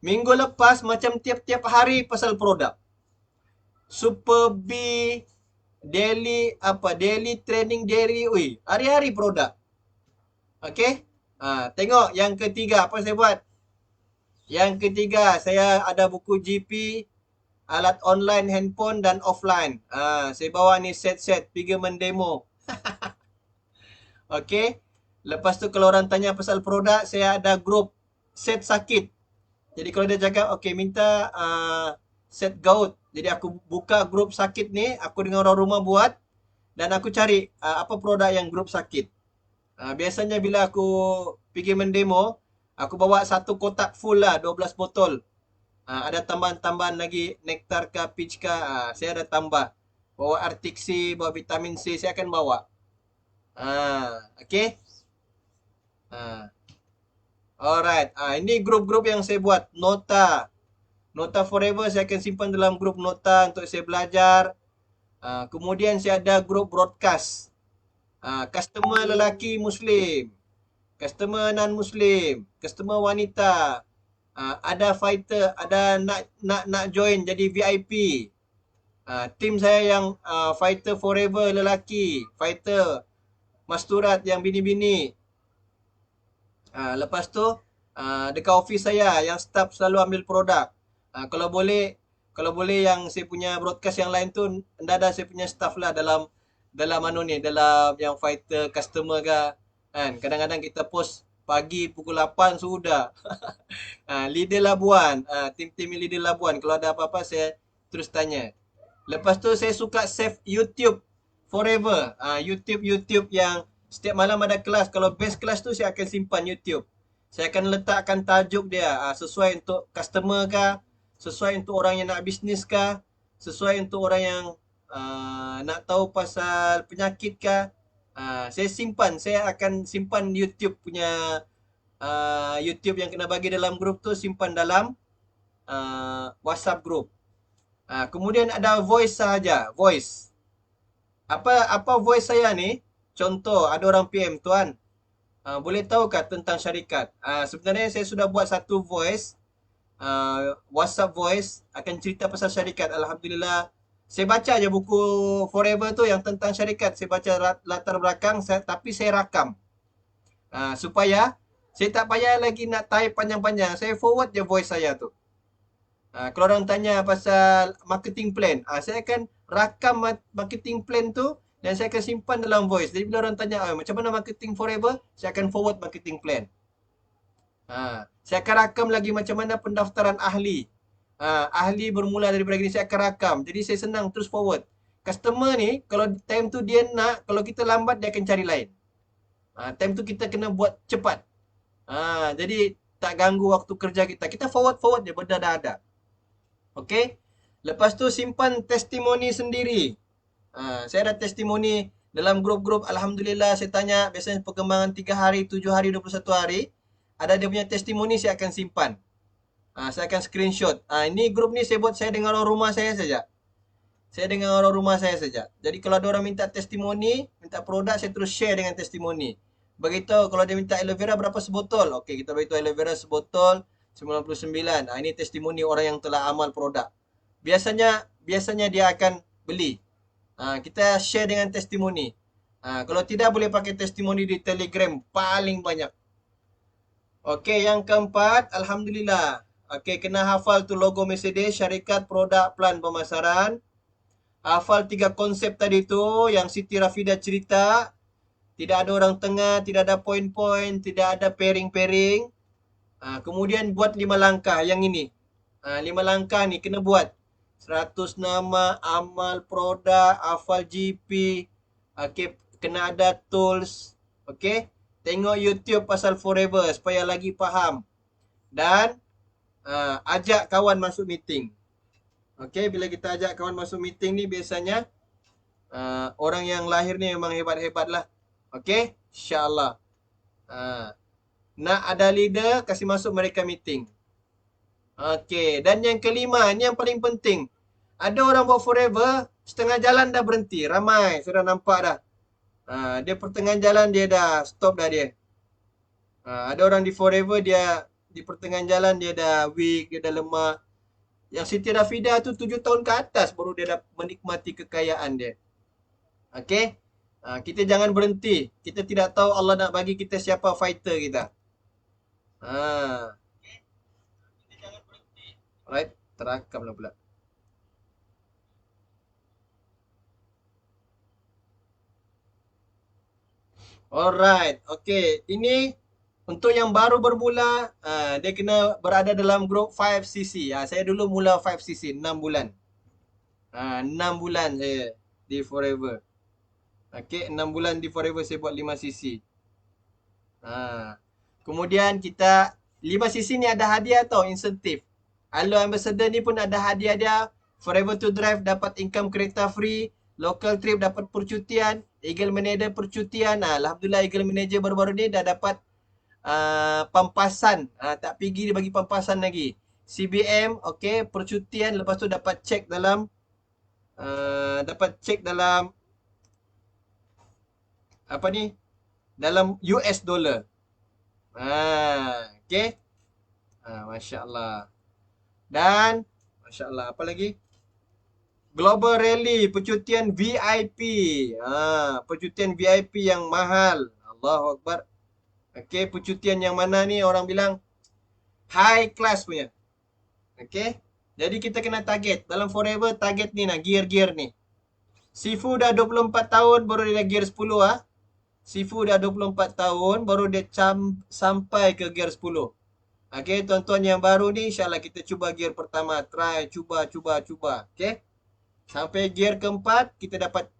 Minggu lepas macam tiap-tiap hari pasal produk. Super B daily training daily, hari-hari produk. Okey? Tengok yang ketiga apa saya buat. Yang ketiga, saya ada buku GP, alat online, handphone dan offline. Saya bawa ni set-set pergi mendemo. Okey. Lepas tu kalau orang tanya pasal produk, saya ada grup set sakit. Jadi kalau dia cakap, okey minta set gout. Jadi aku buka grup sakit ni, aku dengan orang rumah buat dan aku cari apa produk yang grup sakit. Biasanya bila aku pergi mendemo, aku bawa satu kotak full lah, 12 botol. Ada tambahan-tambahan lagi, nektar ke, peach ke, saya ada tambah. Bawa Arctic C, bawa vitamin C, saya akan bawa. Okay. Alright, ini grup-grup yang saya buat. Nota Forever saya akan simpan dalam grup Nota untuk saya belajar. Kemudian saya ada grup broadcast. Customer lelaki Muslim, customer non-Muslim, customer wanita, ada fighter, ada nak join jadi VIP. Tim saya yang fighter forever lelaki, fighter masturat yang bini-bini. Lepas tu dekat office saya yang staff selalu ambil produk. Kalau boleh yang saya punya broadcast yang lain tu ada saya punya staff lah dalam dalam yang fighter customer ke kan. Kadang-kadang kita post pagi pukul 8 sudah. Leader Labuan, tim-tim leader Labuan, kalau ada apa-apa saya terus tanya. Lepas tu saya suka save YouTube forever. YouTube yang setiap malam ada kelas. Kalau best kelas tu saya akan simpan YouTube. Saya akan letakkan tajuk dia sesuai untuk customer ke, sesuai untuk orang yang nak bisnes ke, sesuai untuk orang yang nak tahu pasal penyakit ke. Saya akan simpan YouTube punya YouTube yang kena bagi dalam grup tu, simpan dalam WhatsApp group. Kemudian ada voice sahaja, voice. Apa voice saya ni? Contoh, ada orang PM, tuan, boleh tahukah tentang syarikat? Sebenarnya saya sudah buat satu voice, WhatsApp voice akan cerita pasal syarikat. Alhamdulillah. Saya baca je buku Forever tu yang tentang syarikat. Saya baca latar belakang, tapi saya rakam. Supaya saya tak payah lagi nak type panjang-panjang. Saya forward je voice saya tu. Kalau orang tanya pasal marketing plan, saya akan rakam marketing plan tu dan saya akan simpan dalam voice. Jadi bila orang tanya, macam mana marketing Forever, saya akan forward marketing plan. Saya akan rakam lagi macam mana pendaftaran ahli. Ahli bermula daripada gini, saya akan rakam. Jadi saya senang terus forward. Customer ni, kalau time tu dia nak, kalau kita lambat, dia akan cari lain. Time tu kita kena buat cepat. Jadi tak ganggu waktu kerja kita. Kita forward je, benda dah ada. Okey. Lepas tu simpan testimoni sendiri. Saya ada testimoni dalam grup-grup. Alhamdulillah saya tanya, biasanya perkembangan 3 hari, 7 hari, 21 hari. Ada dia punya testimoni, saya akan simpan. Saya akan screenshot. Ini grup ni saya buat saya dengan orang rumah saya saja. Saya dengan orang rumah saya saja. Jadi kalau ada orang minta testimoni, minta produk, saya terus share dengan testimoni. Beritahu kalau dia minta aloe vera berapa sebotol. Okey, kita beritahu aloe vera sebotol 99. Ini testimoni orang yang telah amal produk. Biasanya dia akan beli. Kita share dengan testimoni. Kalau tidak, boleh pakai testimoni di Telegram paling banyak. Okey, yang keempat, Alhamdulillah. Okey, kena hafal tu logo Mercedes, syarikat, produk, plan pemasaran. Hafal 3 konsep tadi tu yang Siti Rafida cerita. Tidak ada orang tengah, tidak ada poin-poin, tidak ada pairing-pairing. Kemudian buat 5 langkah yang ini. 5 langkah ni kena buat. 100 nama, amal produk, hafal GP. Okey, kena ada tools. Okey. Tengok YouTube pasal Forever supaya lagi faham. Dan ajak kawan masuk meeting. Okey, bila kita ajak kawan masuk meeting ni biasanya orang yang lahir ni memang hebat-hebat lah. Okey, insyaAllah. Nak ada leader, kasih masuk mereka meeting. Okey, dan yang kelima, ni yang paling penting. Ada orang buat Forever, setengah jalan dah berhenti. Ramai, sudah nampak dah. Dia pertengahan jalan, dia dah stop dah dia. Ada orang di Forever, dia di pertengahan jalan, dia dah weak, dia dah lemah. Yang Siti Rafida tu 7 tahun ke atas baru dia dah menikmati kekayaan dia. Okey? Kita jangan berhenti. Kita tidak tahu Allah nak bagi kita siapa fighter kita. Alright, terakam lah pula. Alright, okey. Ini untuk yang baru bermula, dia kena berada dalam grup 5cc. Saya dulu mula 5cc, 6 bulan. 6 bulan saya di Forever. Okey, 6 bulan di Forever saya buat 5cc. Kemudian kita 5cc ni ada hadiah tau, insentif. Alo Ambassador ni pun ada hadiah dia. Forever to Drive dapat income kereta free. Local trip dapat percutian. Eagle Manager percutian. Alhamdulillah Eagle Manager baru-baru ni dah dapat pampasan. Tak pergi dia bagi pampasan lagi. CBM, okey, percutian. Lepas tu dapat cek dalam apa ni? Dalam US dollar. Okey. Masya-Allah. Dan masya-Allah, apa lagi? Global Rally, percutian VIP. Percutian VIP yang mahal. Allahu Akbar. Okey, percutian yang mana ni orang bilang high class punya. Okey. Jadi kita kena target. Dalam Forever target ni nah, gear-gear ni. Sifu dah 24 tahun baru dia gear 10 Sifu dah 24 tahun baru dia sampai ke gear 10. Okey, tuan-tuan yang baru ni insya-Allah kita cuba gear pertama, try, cuba. Okey. Sampai gear keempat kita dapat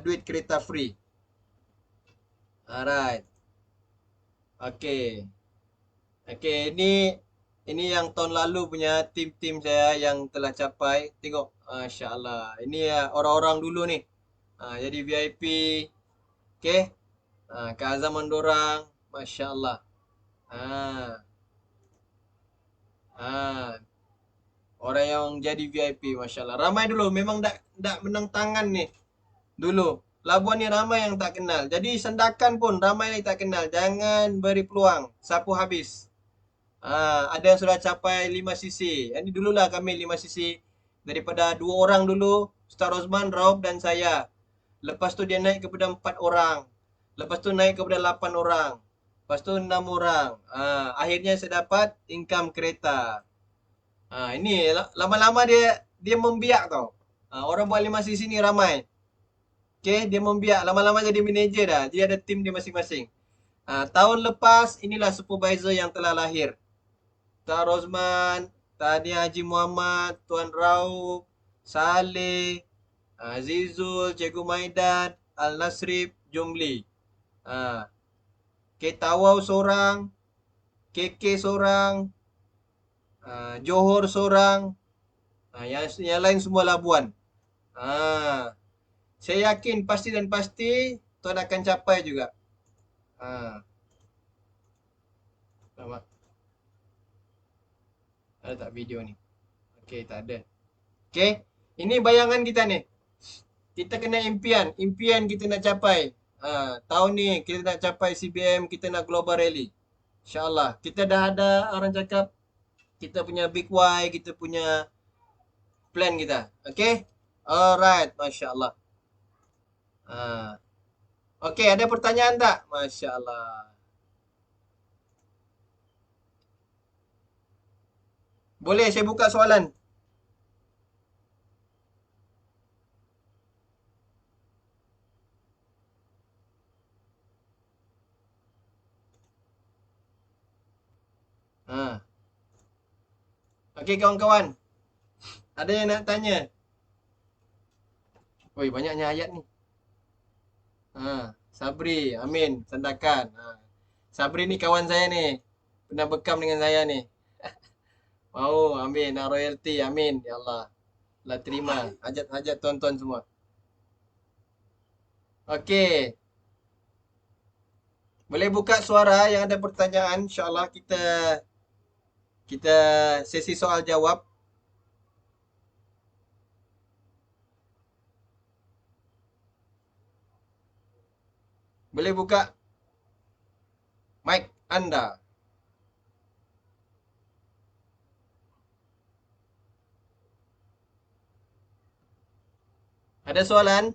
duit kereta free. Alright. Okey. Okey, ini yang tahun lalu punya tim-tim saya yang telah capai. Tengok, masya-Allah. Ini orang-orang dulu ni. Jadi VIP. Okey. Keazaman dorang, masya-Allah. Orang yang jadi VIP, masya-Allah. Ramai dulu memang dak menang tangan ni. Dulu. Labuan ni ramai yang tak kenal. Jadi Sandakan pun ramai yang tak kenal. Jangan beri peluang. Sapu habis. Ada yang sudah capai 5 sisi. Ini dululah kami 5 sisi. Daripada 2 orang dulu. Ustaz Rosman, Raub dan saya. Lepas tu dia naik kepada 4 orang. Lepas tu naik kepada 8 orang. Lepas tu 6 orang. Akhirnya saya dapat income kereta. Ini lama-lama dia membiak tau. Orang buat 5 sisi ni ramai. Okay, dia membiak. Lama-lama jadi manager dah. Dia ada tim dia masing-masing. Tahun lepas inilah supervisor yang telah lahir. Tuan Rosman, Tahniah Haji Muhammad, Tuan Raub, Saleh, Azizul, Cikgu Maidan, Al-Nasrib, Jumli. Tawau seorang, KK seorang, Johor seorang, yang lain semua Labuan. Saya yakin pasti dan pasti Tuan akan capai juga. Nampak? Ada tak video ni? Okey, tak ada. Okey, ini bayangan kita ni. Kita kena impian. Impian kita nak capai. Tahun ni kita nak capai CBM, kita nak Global Rally. InsyaAllah. Kita dah ada orang cakap kita punya big why, kita punya plan kita. Okey? Alright, Masya Allah. Okey, ada pertanyaan tak? Masya Allah. Boleh saya buka soalan? Okey kawan-kawan. Ada yang nak tanya? Oi, banyaknya ayat ni. Sabri, Amin, Sandakan. Sabri ni kawan saya ni. Pernah bekam dengan saya ni. Mau, Amin, nak royalty, Amin. Ya Allah. Allah terima. Hajat-hajat tuan-tuan semua. Okey. Boleh buka suara yang ada pertanyaan. InsyaAllah kita sesi soal jawab. Boleh buka mic anda. Ada soalan?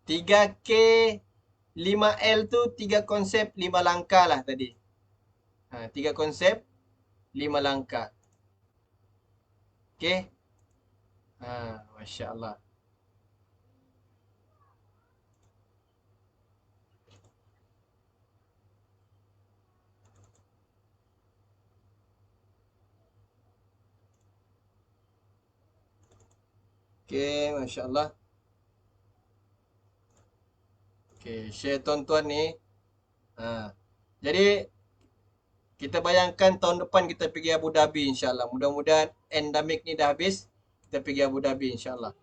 Tiga K 5L tu 3 konsep 5 langkah lah tadi. 3 konsep 5 langkah. Okey. Masya Allah. Okey, Masya Allah. Okey, share tuan-tuan ni. Jadi, kita bayangkan tahun depan kita pergi Abu Dhabi insyaAllah. Mudah-mudahan endemik ni dah habis. Kita pergi Abu Dhabi insyaAllah.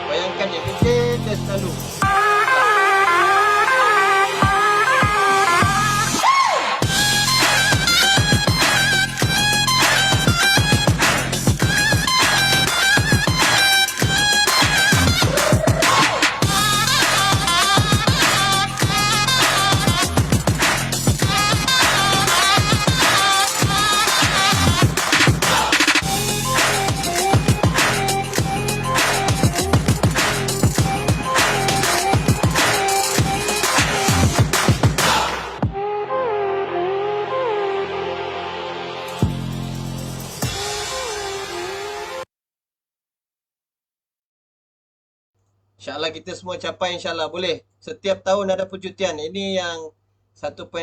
Bayangkan ya, kita selalu. InsyaAllah kita semua capai insyaAllah. Boleh. Setiap tahun ada percutian. Ini yang 1.5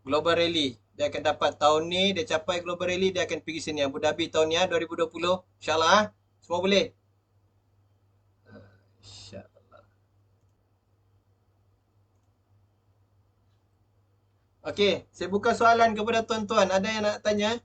Global Rally. Dia akan dapat tahun ni. Dia capai Global Rally. Dia akan pergi sini. Abu Dhabi tahun ni 2020. InsyaAllah. Semua boleh. InsyaAllah. Okey. Saya buka soalan kepada tuan-tuan. Ada yang nak tanya?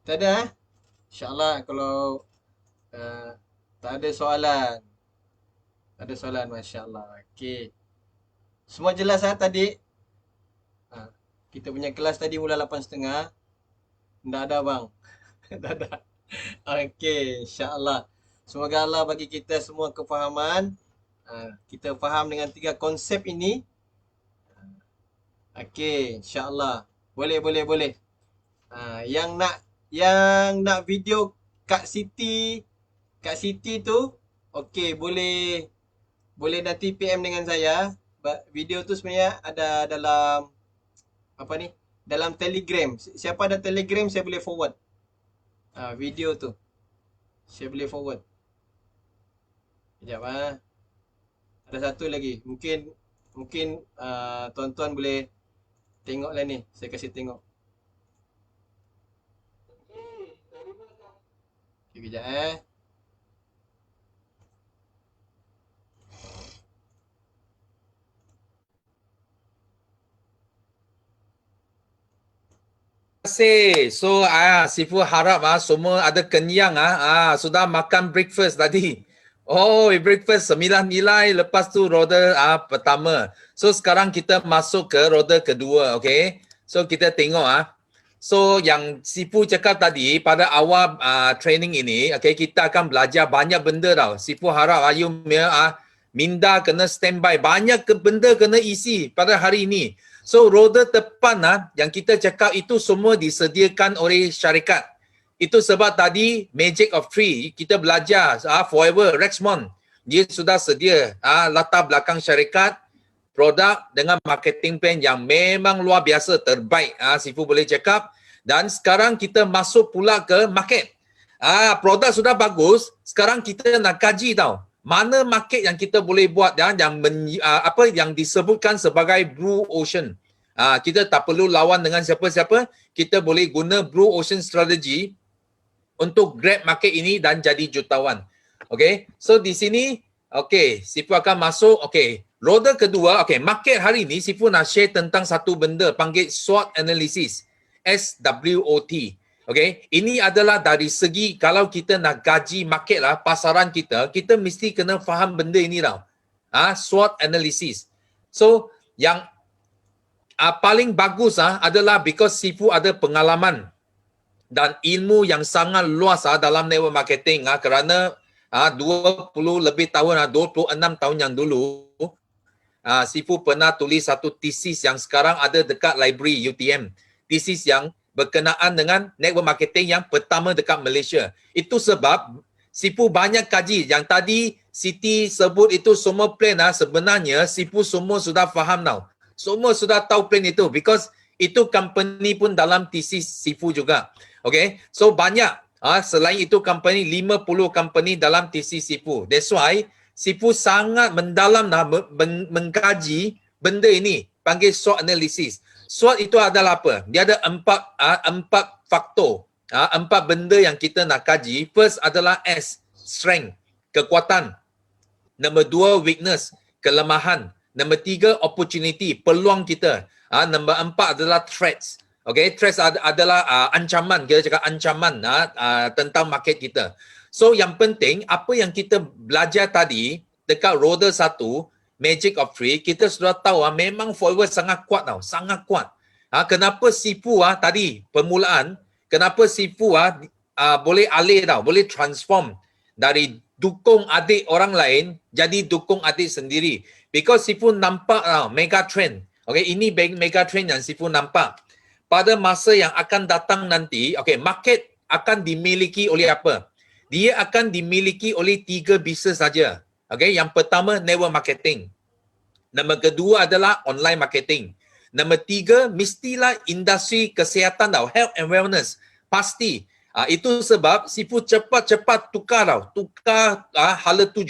Tak ada InsyaAllah kalau tak ada soalan. Tak ada soalan, Masya Allah. Okey. Semua jelas tadi? Ha, kita punya kelas tadi mula 8.30. Tak ada bang. Tak ada. Okey, insya-Allah. Semoga Allah bagi kita semua kefahaman. Kita faham dengan 3 konsep ini. Okey, insya-Allah. Boleh, boleh, boleh. Yang nak video Kak Siti tu, okey, boleh nanti PM dengan saya. Video tu sebenarnya ada dalam apa ni? Dalam Telegram. Siapa ada Telegram saya boleh forward. Video tu. Saya boleh forward. Sekejap Ada satu lagi. Mungkin tuan-tuan boleh tengoklah ni. Saya kasih tengok. Sekejap kasih. So Sifu harap semua ada kenyang sudah makan breakfast tadi. Oh, breakfast 9 nilai, lepas tu roda pertama. So sekarang kita masuk ke roda kedua, okay? So kita tengok So yang Sifu cakap tadi pada awal training ini, okay, kita akan belajar banyak benda tau. Sifu harap you minda kena standby, banyak benda kena isi pada hari ini. So roda depan yang kita cakap itu semua disediakan oleh syarikat. Itu sebab tadi Magic of Three kita belajar Forever Rexmond dia sudah sedia latar belakang syarikat, produk dengan marketing plan yang memang luar biasa terbaik. Sifu boleh cakap. Dan sekarang kita masuk pula ke market. Produk sudah bagus, sekarang kita nak kaji tau. Mana market yang kita boleh buat yang disebutkan sebagai Blue Ocean. Kita tak perlu lawan dengan siapa-siapa, kita boleh guna Blue Ocean strategy untuk grab market ini dan jadi jutawan. Okay, so di sini, okay, Sifu akan masuk, okay, roda kedua, okay, market hari ini Sifu nak share tentang satu benda panggil SWOT analysis, SWOT. Okay, ini adalah dari segi kalau kita nak gaji market pasaran kita mesti kena faham benda ini tau. SWOT analysis. So, yang paling bagus adalah because Sifu ada pengalaman dan ilmu yang sangat luas dalam network marketing kerana 20 lebih tahun, 26 tahun yang dulu Sifu pernah tulis satu thesis yang sekarang ada dekat library UTM. Thesis yang berkenaan dengan network marketing yang pertama dekat Malaysia. Itu sebab Sifu banyak kaji. Yang tadi Siti sebut itu semua plan sebenarnya Sifu semua sudah faham tau. Semua sudah tahu plan itu because itu company pun dalam thesis Sifu juga. Okay, so banyak selain itu company 50 company dalam thesis Sifu. That's why Sifu sangat mendalam mengkaji benda ini panggil SWOT analysis. SWOT itu adalah apa? Dia ada empat faktor, empat benda yang kita nak kaji. First adalah S, strength, kekuatan. Nombor 2, weakness, kelemahan. Nombor 3, opportunity, peluang kita. Nombor 4 adalah threats. Okay, threats adalah ancaman, kita cakap ancaman tentang market kita. So yang penting, apa yang kita belajar tadi dekat roda 1, Magic of Three, kita sudah tahu memang forward sangat kuat tau, sangat kuat. Kenapa Sifu tadi permulaan, kenapa Sifu boleh alih tau, boleh transform dari dukung adik orang lain jadi dukung adik sendiri. Because Sifu nampak mega trend. Okay, ini mega trend yang Sifu nampak. Pada masa yang akan datang nanti, okay, market akan dimiliki oleh apa? Dia akan dimiliki oleh 3 bisnes saja. Okay, yang pertama network marketing. Nombor kedua adalah online marketing. Nombor 3 mestilah industri kesihatan tau, health and wellness. Pasti. Itu sebab Sifu cepat-cepat tukar hala 7,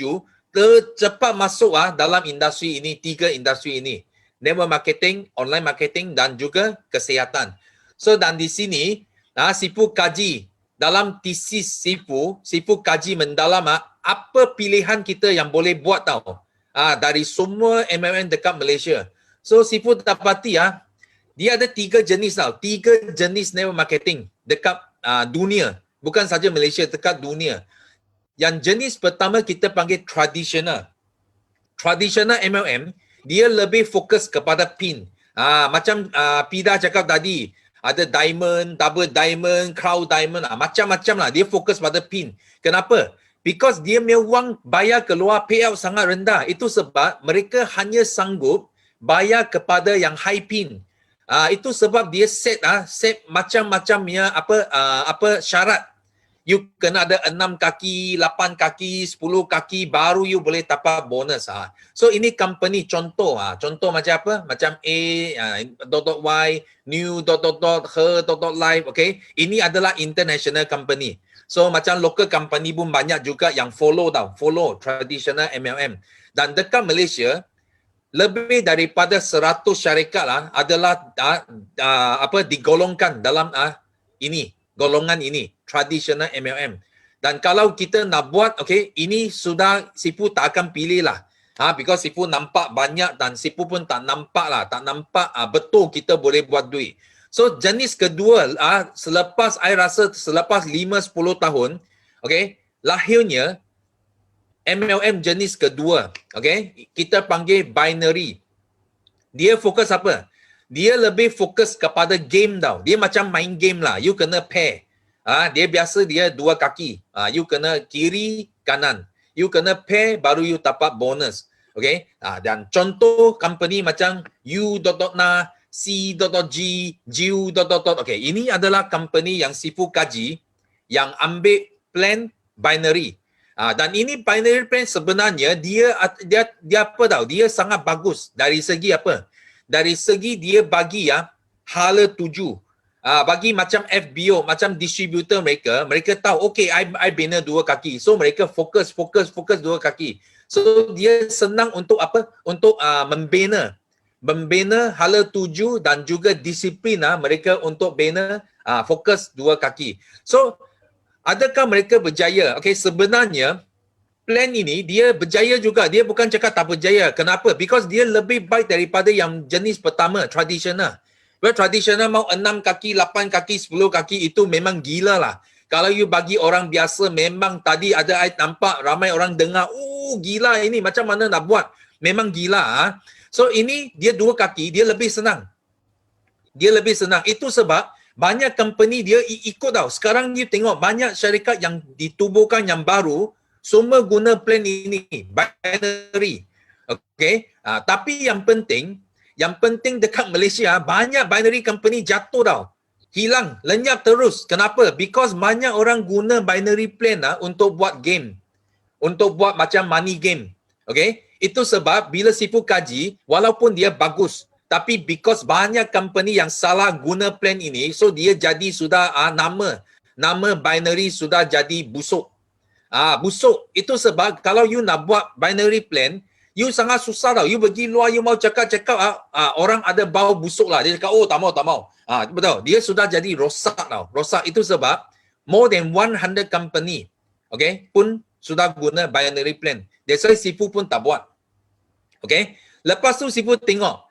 cepat masuk dalam industri ini, 3 industri ini. Network marketing, online marketing dan juga kesihatan. So dan di sini Sifu kaji dalam thesis Sifu kaji mendalam apa pilihan kita yang boleh buat tau. Dari semua MLM dekat Malaysia. So Sifu dapati dia ada 3 jenis tau. 3 jenis network marketing dekat dunia. Bukan saja Malaysia, dekat dunia. Yang jenis pertama kita panggil traditional. Traditional MLM, dia lebih fokus kepada pin. Macam Pida cakap tadi, ada diamond, double diamond, crown diamond, macam-macam lah. Dia fokus pada pin. Kenapa? Because dia punya wang bayar keluar payout sangat rendah. Itu sebab mereka hanya sanggup bayar kepada yang high pin. Itu sebab dia set macam-macamnya syarat. You kena ada 6 kaki, 8 kaki, 10 kaki baru you boleh dapat bonus. So ini company contoh. Contoh macam apa? Macam A, .y, new, her, live. Okay. Ini adalah international company. So macam local company pun banyak juga yang follow traditional MLM. Dan dekat Malaysia, lebih daripada 100 syarikat adalah digolongkan dalam golongan ini, traditional MLM. Dan kalau kita nak buat, ini sudah Sifu tak akan pilih lah. Because Sifu nampak banyak dan Sifu pun tak nampak betul kita boleh buat duit. So jenis kedua, selepas 5-10 tahun, lahirnya MLM jenis kedua, kita panggil binary. Dia fokus apa? Dia lebih fokus kepada game tau. Dia macam main game lah. You kena pair. Dia biasa dia 2 kaki. You kena kiri, kanan. You kena pair baru you dapat bonus. Dan contoh company macam U.na, C.g, Jiu. Ini adalah company yang Sifu kaji yang ambil plan binary. Dan ini binary plan sebenarnya dia apa tau? Dia sangat bagus dari segi apa? Dari segi dia bagi hala tuju. Bagi macam FBO, macam distributor mereka tahu, I bina 2 kaki. So mereka fokus 2 kaki. So dia senang untuk apa? Untuk membina hala tuju dan juga disiplin mereka untuk bina fokus 2 kaki. So adakah mereka berjaya? Sebenarnya plan ini dia berjaya juga. Dia bukan cakap tak berjaya. Kenapa? Because dia lebih baik daripada yang jenis pertama, traditional. Traditional mau 6 kaki, 8 kaki, 10 kaki itu memang gila lah. Kalau you bagi orang biasa memang tadi ada I nampak ramai orang dengar, gila ini macam mana nak buat? Memang gila. So ini dia 2 kaki, dia lebih senang. Itu sebab banyak company dia ikut tau. Sekarang you tengok banyak syarikat yang ditubuhkan yang baru, semua guna plan ini, binary. Tapi yang penting dekat Malaysia, banyak binary company jatuh tau. Hilang, lenyap terus. Kenapa? Because banyak orang guna binary plan untuk buat game. Untuk buat macam money game. Itu sebab bila Sifu kaji, walaupun dia bagus, tapi because banyak company yang salah guna plan ini, so dia jadi sudah nama binary sudah jadi busuk. Busuk. Itu sebab kalau you nak buat binary plan, you sangat susah tau. You pergi luar, you mau cakap orang ada bau busuk lah. Dia cakap, tak mau. Betul. Dia sudah jadi rosak tau. Rosak itu sebab more than 100 company pun sudah guna binary plan. That's why Sifu pun tak buat. Lepas tu Sifu tengok,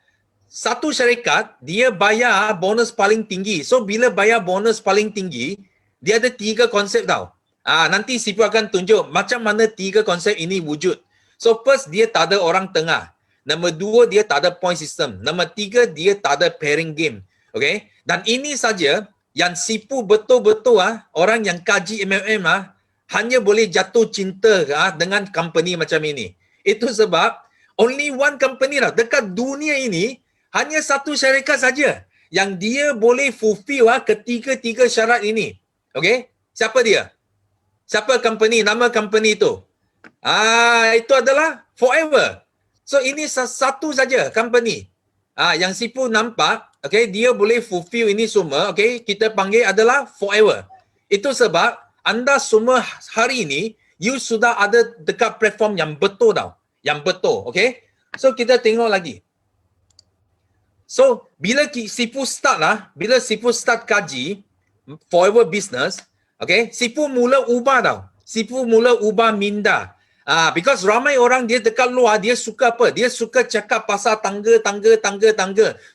satu syarikat, dia bayar bonus paling tinggi. So bila bayar bonus paling tinggi, dia ada 3 konsep tau. Nanti Sifu akan tunjuk macam mana 3 konsep ini wujud. So first, dia tak ada orang tengah. Nombor 2, dia tak ada point system. Nombor 3, dia tak ada pairing game. Dan ini saja yang Sifu betul-betul orang yang kaji MLM hanya boleh jatuh cinta dengan company macam ini. Itu sebab only one company lah dekat dunia ini, hanya satu syarikat saja yang dia boleh fulfill ketiga-tiga syarat ini. Siapa dia? Siapa company? Nama company itu? Itu adalah Forever. So ini satu saja company. Yang Sifu nampak, dia boleh fulfill ini semua, kita panggil adalah Forever. Itu sebab anda semua hari ini, you sudah ada dekat platform yang betul tau. Yang betul, So kita tengok lagi. So bila Sifu start kaji Forever Business, Sifu mula ubah tau. Sifu mula ubah minda. Because ramai orang dia dekat luar, dia suka apa? Dia suka cakap pasal tangga.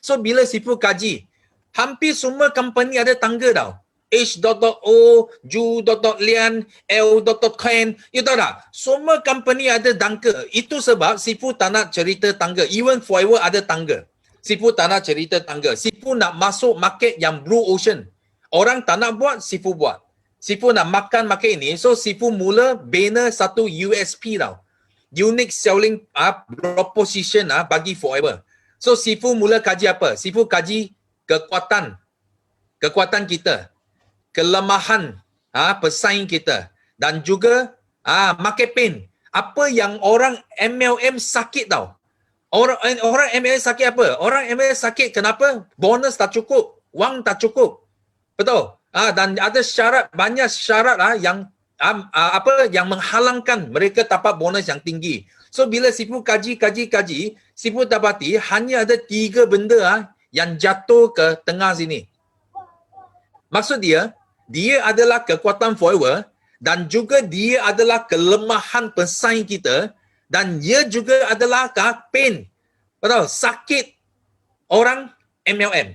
So bila Sifu kaji, hampir semua company ada tangga tau. H.O, Ju.Lian, L.Ken. You tahu tak? Semua company ada tangga. Itu sebab Sifu tak nak cerita tangga. Even Forever ada tangga. Sifu tak nak cerita tangga. Sifu nak masuk market yang blue ocean. Orang tak nak buat, Sifu buat. Sifu nak makan market ini. So Sifu mula bina satu USP tau. Unique selling proposition bagi Forever. So Sifu mula kaji apa? Sifu kaji kekuatan kita, kelemahan pesaing kita, dan juga market pain. Apa yang orang MLM sakit tau. Orang MLM sakit apa? Orang MLM sakit kenapa? Bonus tak cukup, wang tak cukup. Betul? Dan ada syarat, banyak syarat yang yang menghalangkan mereka dapat bonus yang tinggi. So bila Sifu kaji, Sifu dapati hanya ada 3 benda yang jatuh ke tengah sini. Maksud dia adalah kekuatan Forever dan juga dia adalah kelemahan pesaing kita dan dia juga adalah pain. Betul? Sakit orang MLM.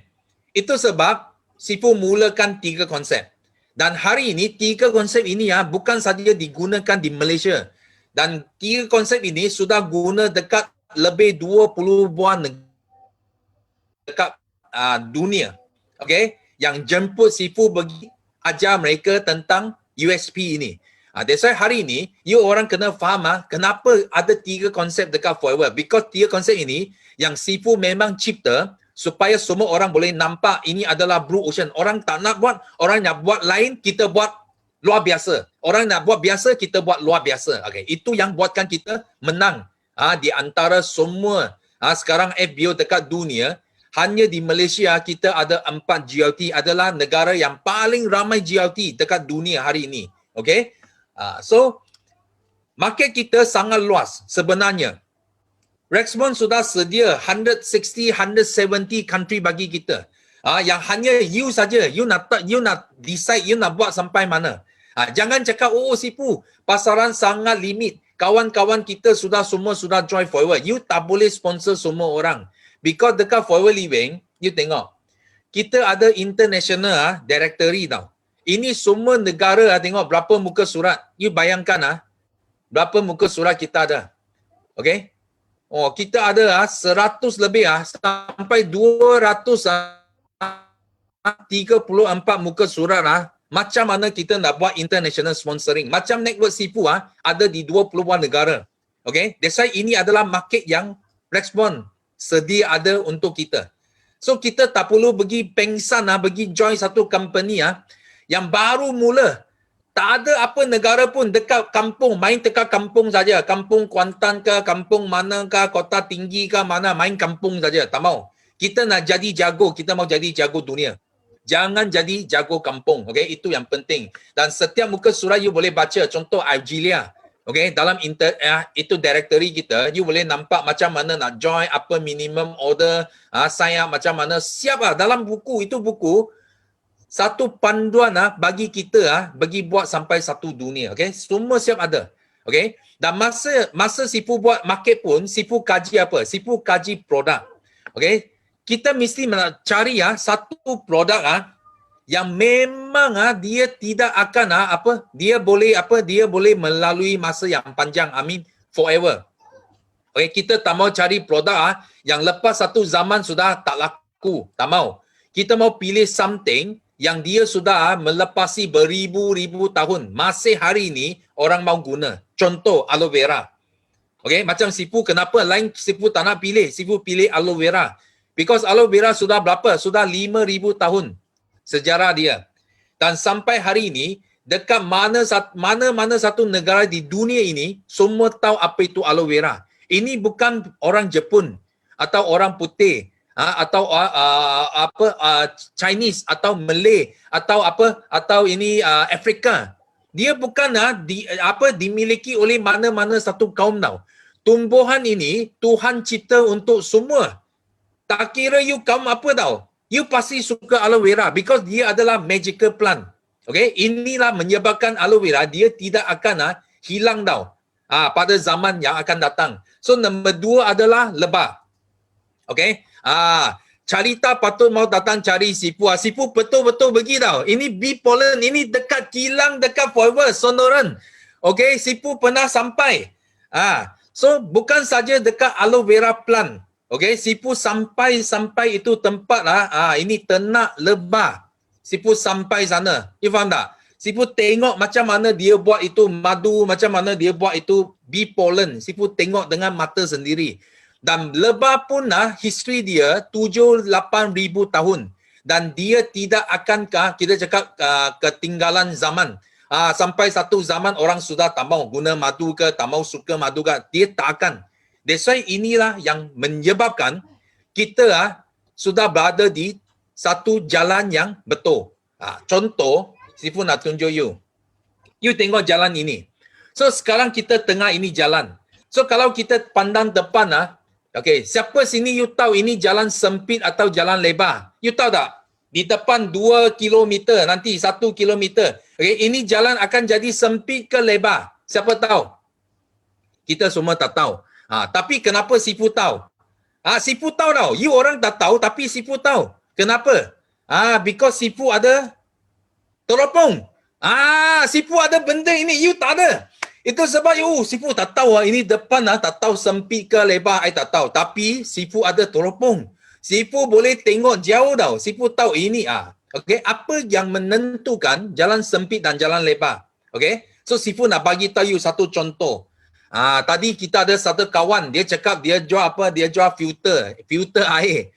Itu sebab Sifu mulakan 3 konsep. Dan hari ini 3 konsep ini bukan saja digunakan di Malaysia. Dan 3 konsep ini sudah guna dekat lebih 20 buah negara dekat dunia. Okay? Yang jemput Sifu bagi ajar mereka tentang USP ini. That's why hari ini, you orang kena faham kenapa ada 3 konsep dekat Forever. Because 3 konsep ini yang Sifu memang cipta supaya semua orang boleh nampak ini adalah blue ocean. Orang tak nak buat, orang nak buat lain, kita buat luar biasa. Orang nak buat biasa, kita buat luar biasa. Okay. Itu yang buatkan kita menang di antara semua sekarang FBO dekat dunia. Hanya di Malaysia kita ada 4 GLT, adalah negara yang paling ramai GLT dekat dunia hari ini. Okay? So, market kita sangat luas sebenarnya. Rexbond sudah sedia 160, 170 country bagi kita. Yang hanya you saja, you nak decide, you nak buat sampai mana. Jangan cakap, Sifu, pasaran sangat limit. Kawan-kawan kita semua sudah join Forever. You tak boleh sponsor semua orang. Because dekat Forever Living, you tengok, kita ada international directory tau. Ini semua negara tengok berapa muka surat. You bayangkan berapa muka surat kita ada. Okay? Kita ada 100 lebih sampai 234 muka surat macam mana kita nak buat international sponsoring. Macam network Sifu ada di 20 negara. Okay? That's why ini adalah market yang respon sedia ada untuk kita. So kita tak perlu pergi pengsan pergi join satu company yang baru mula. Tak ada apa negara pun dekat kampung, main dekat kampung saja. Kampung Kuantan ke, kampung mana ke, kota tinggi ke mana, main kampung saja. Tak mau. Kita nak jadi jago, kita mau jadi jago dunia. Jangan jadi jago kampung. Okay? Itu yang penting. Dan setiap muka surat you boleh baca. Contoh Algeria. Okay, dalam itu directory kita, you boleh nampak macam mana nak join, apa minimum order, sign up macam mana, siap dalam buku, itu buku satu panduan bagi kita bagi buat sampai satu dunia. Okay, semua siap ada. Okay, dan masa Sifu buat market pun, Sifu kaji apa? Sifu kaji produk. Okay, kita mesti cari satu produk yang memang dia tidak akan dia boleh melalui masa yang panjang, forever. Okay, kita tak mau cari produk yang lepas satu zaman sudah tak laku, tak mau. Kita mau pilih something yang dia sudah melepasi beribu-ribu tahun, masih hari ini orang mau guna. Contoh aloe vera. Okay, macam Sifu, kenapa lain Sifu tak nak pilih? Sifu pilih aloe vera. Because aloe vera sudah berapa? Sudah 5,000 tahun sejarah dia. Dan sampai hari ini, dekat mana satu negara di dunia ini, semua tahu apa itu aloe vera. Ini bukan orang Jepun atau orang putih atau Chinese atau Malay atau ini Afrika. Dia bukan dimiliki oleh mana-mana satu kaum tau. Tumbuhan ini Tuhan cipta untuk semua. Tak kira you kaum apa tau. You pasti suka aloe vera because dia adalah magical plant. Okay, inilah menyebabkan aloe vera dia tidak akan hilang tau. Pada zaman yang akan datang. So nombor 2 adalah lebah. Okay, Carita patut mau datang cari Sifu. Sifu betul-betul pergi tau. Ini B Poland, ini dekat kilang, dekat Forever, Sonoran. Okay, Sifu pernah sampai. So bukan saja dekat aloe vera plant. Okay, Sifu sampai itu tempat ini ternak lebah. Sifu sampai sana. You faham tak? Sifu tengok macam mana dia buat itu madu, macam mana dia buat itu bee pollen. Sifu tengok dengan mata sendiri. Dan lebah pun history dia 7-8 ribu tahun. Dan dia tidak akan kita cakap ketinggalan zaman. Sampai satu zaman orang sudah tak mau guna madu ke, tak mau suka madu ke, dia tak akan. That's why inilah yang menyebabkan kita sudah berada di satu jalan yang betul. Contoh, Sifu nak tunjuk you. You tengok jalan ini. So sekarang kita tengah ini jalan. So kalau kita pandang depan okay, siapa sini you tahu ini jalan sempit atau jalan lebar? You tahu tak? Di depan 2 kilometer, nanti 1 kilometer. Okay, ini jalan akan jadi sempit ke lebar? Siapa tahu? Kita semua tak tahu. Tapi kenapa Sifu tahu? Sifu tahu tau. You orang tak tahu tapi Sifu tahu. Kenapa? Because Sifu ada teropong. Sifu ada benda ini, you tak ada. Itu sebab Sifu tak tahu ini depan tak tahu sempit ke lebar, I tak tahu. Tapi Sifu ada teropong. Sifu boleh tengok jauh tau. Sifu tahu ini okay, apa yang menentukan jalan sempit dan jalan lebar. Okay, so Sifu nak bagi tahu you satu contoh. Tadi kita ada satu kawan, dia cakap dia jual apa? Dia jual filter air.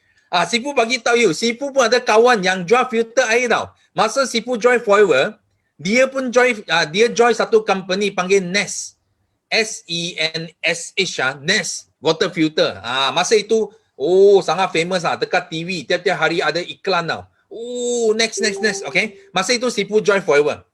Sifu bagi tahu you, Sifu pun ada kawan yang jual filter air tau. Masa Sifu join Forever, dia pun join satu company panggil Nest. SENSH, Nest water filter. Masa itu sangat famous dekat TV, tiap-tiap hari ada iklan tau. Next. Okay. Masa itu Sifu join Forever.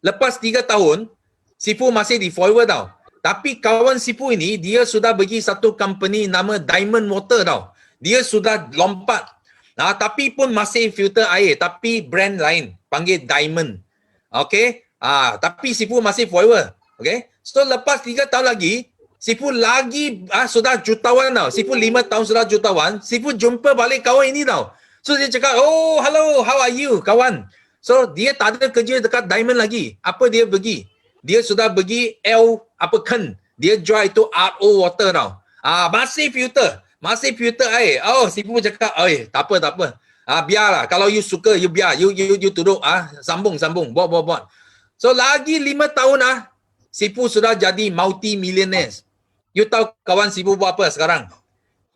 Lepas 3 tahun, Sifu masih di Forever tau. Tapi kawan Sifu ini, dia sudah pergi satu company nama Diamond Water tau. Dia sudah lompat. Tapi pun masih filter air. Tapi brand lain. Panggil Diamond. Okay. Tapi Sifu masih Forever. Okay. So lepas 3 tahun lagi, Sifu lagi sudah jutawan tau. Sifu 5 tahun sudah jutawan. Sifu jumpa balik kawan ini tau. So dia cakap, hello, how are you kawan? So dia tak ada kerja dekat Diamond lagi. Apa dia pergi? Dia sudah pergi dia jual itu RO water tau. Masih filter air. Sifu cakap, tak apa. Biarlah. Kalau you suka, you biar. You duduk. Sambung. Buat. So lagi 5 tahun Sifu sudah jadi multi-millionaires. You tahu kawan Sifu buat apa sekarang?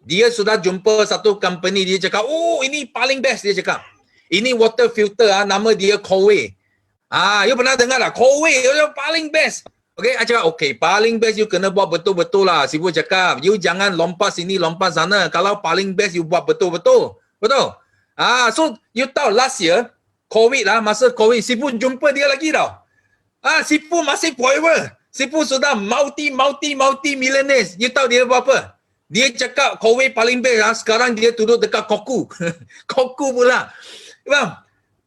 Dia sudah jumpa satu company, dia cakap, ini paling best, dia cakap. Ini water filter, nama dia Coway. You pernah dengar tak? Coway, paling best. Okay, I cakap, okay, paling best you kena buat betul-betul lah. Sifu cakap, you jangan lompat sini, lompat sana. Kalau paling best, you buat betul-betul. Betul? So, you tahu last year, COVID masa COVID, Sifu jumpa dia lagi tau. Sifu masih Forever. Sifu sudah multi-millionaires. You tahu dia buat apa? Dia cakap Coway paling best. Sekarang dia duduk dekat Koku. Koku pula. Faham?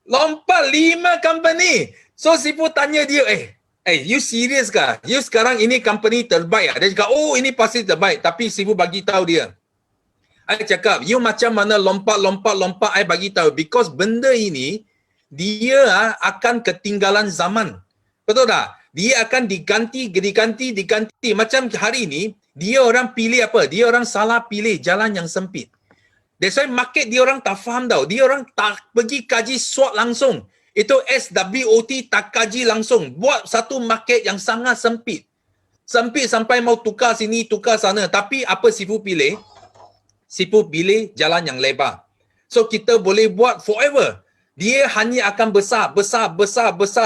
Lompat 5 company. So Sifu tanya dia, you serious kah? You sekarang ini company terbaik. Dia cakap, ini pasti terbaik. Tapi Sifu bagi tahu dia. I cakap, you macam mana lompat, I bagi tahu. Because benda ini, dia akan ketinggalan zaman. Betul tak? Dia akan diganti. Macam hari ini, dia orang pilih apa? Dia orang salah pilih jalan yang sempit. That's why market dia orang tak faham tau. Dia orang tak pergi kaji SWOT langsung. Itu SWOT tak kaji langsung. Buat satu market yang sangat sempit. Sempit sampai mau tukar sini, tukar sana. Tapi apa Sifu pilih? Sifu pilih jalan yang lebar. So kita boleh buat forever. Dia hanya akan besar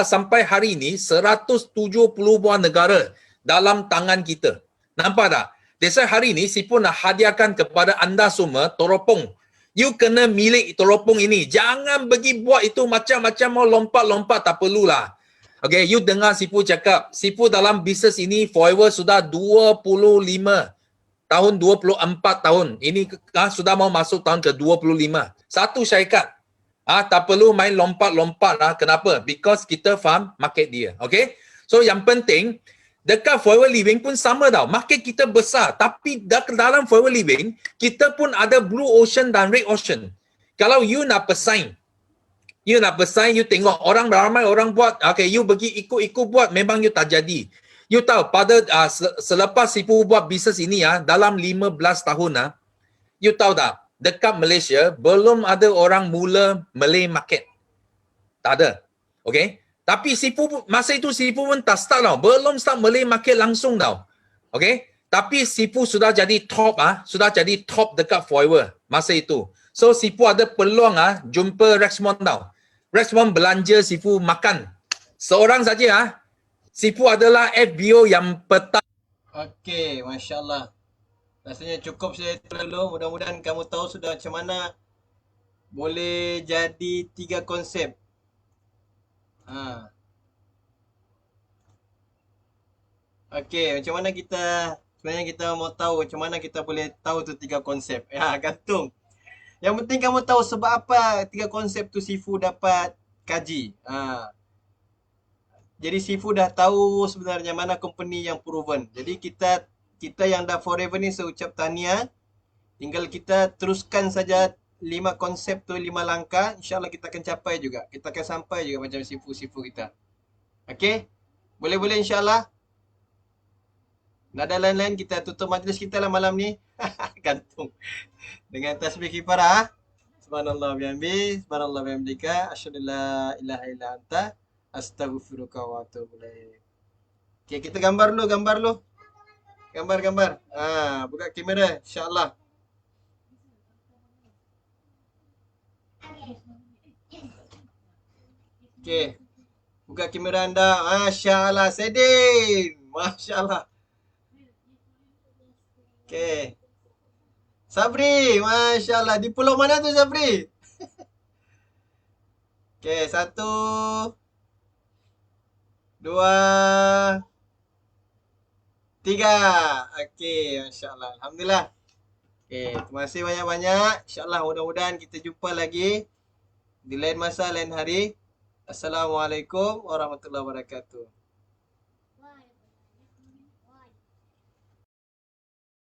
sampai hari ini 170 buah negara dalam tangan kita. Nampak tak? That's why hari ini Sifu nak hadiahkan kepada anda semua teropong. You kena milik teropong ini. Jangan pergi buat itu macam-macam mau lompat-lompat, tak perlulah. Okay, you dengar Sifu cakap. Sifu dalam bisnes ini forever sudah 25 tahun, 24 tahun. Ini sudah mau masuk tahun ke 25. Satu syarikat. Tak perlu main lompat-lompat. Kenapa? Because kita faham market dia. Okay? So yang penting, Dekat forever living pun sama tau. Market kita besar. Tapi dalam forever living, kita pun ada blue ocean dan red ocean. Kalau you nak bersaing, you tengok orang ramai orang buat, okay, you pergi ikut-ikut buat, memang you tak jadi. You tahu, pada selepas Sifu buat bisnes ini dalam 15 tahun you tahu tak, dekat Malaysia, belum ada orang mula Malay market. Tak ada. Okay? Tapi masa itu Sifu pun tak start tau. Belum start Malay market langsung tau. Okay? Tapi Sifu sudah jadi top dekat forever masa itu. So Sifu ada peluang jumpa Rexmond tau. Rexmond belanja Sifu makan. Seorang saja Sifu adalah FBO yang pertama. Okey, Masya Allah. Rasanya cukup saya itu dulu. Mudah-mudahan kamu tahu sudah macam mana boleh jadi 3 konsep. Okey, macam mana sebenarnya kita mau tahu macam mana kita boleh tahu tu 3 konsep. Ya, gantung. Yang penting kamu tahu sebab apa 3 konsep tu Sifu dapat kaji. Jadi Sifu dah tahu sebenarnya mana company yang proven. Jadi kita yang dah forever ni seucap tahniah. Tinggal kita teruskan saja 5 konsep tu, 5 langkah. InsyaAllah kita akan capai juga. Kita akan sampai juga macam Sifu kita. Okey? Boleh-boleh insyaAllah. Nada lain-lain kita tutup majlis kita lah malam ni. Gantung. Dengan tasbih kifarah. Subhanallah bihamdi. Subhanallah bihamdika. Asyhadu la ilaha illa anta. Astaghfiruka wa atubu ilaik. Okey, kita gambar dulu. Gambar. Buka kamera insya-Allah. Okey. Buka kamera anda. Masya-Allah, Sedin. Masya-Allah. Okey. Sabri, Masya-Allah. Di pulau mana tu Sabri? Okey, 1 2 3. Okey, Masya-Allah. Alhamdulillah. Okey, terima kasih banyak-banyak. InsyaAllah mudah-mudahan kita jumpa lagi di lain masa, lain hari. Assalamualaikum warahmatullahi wabarakatuh.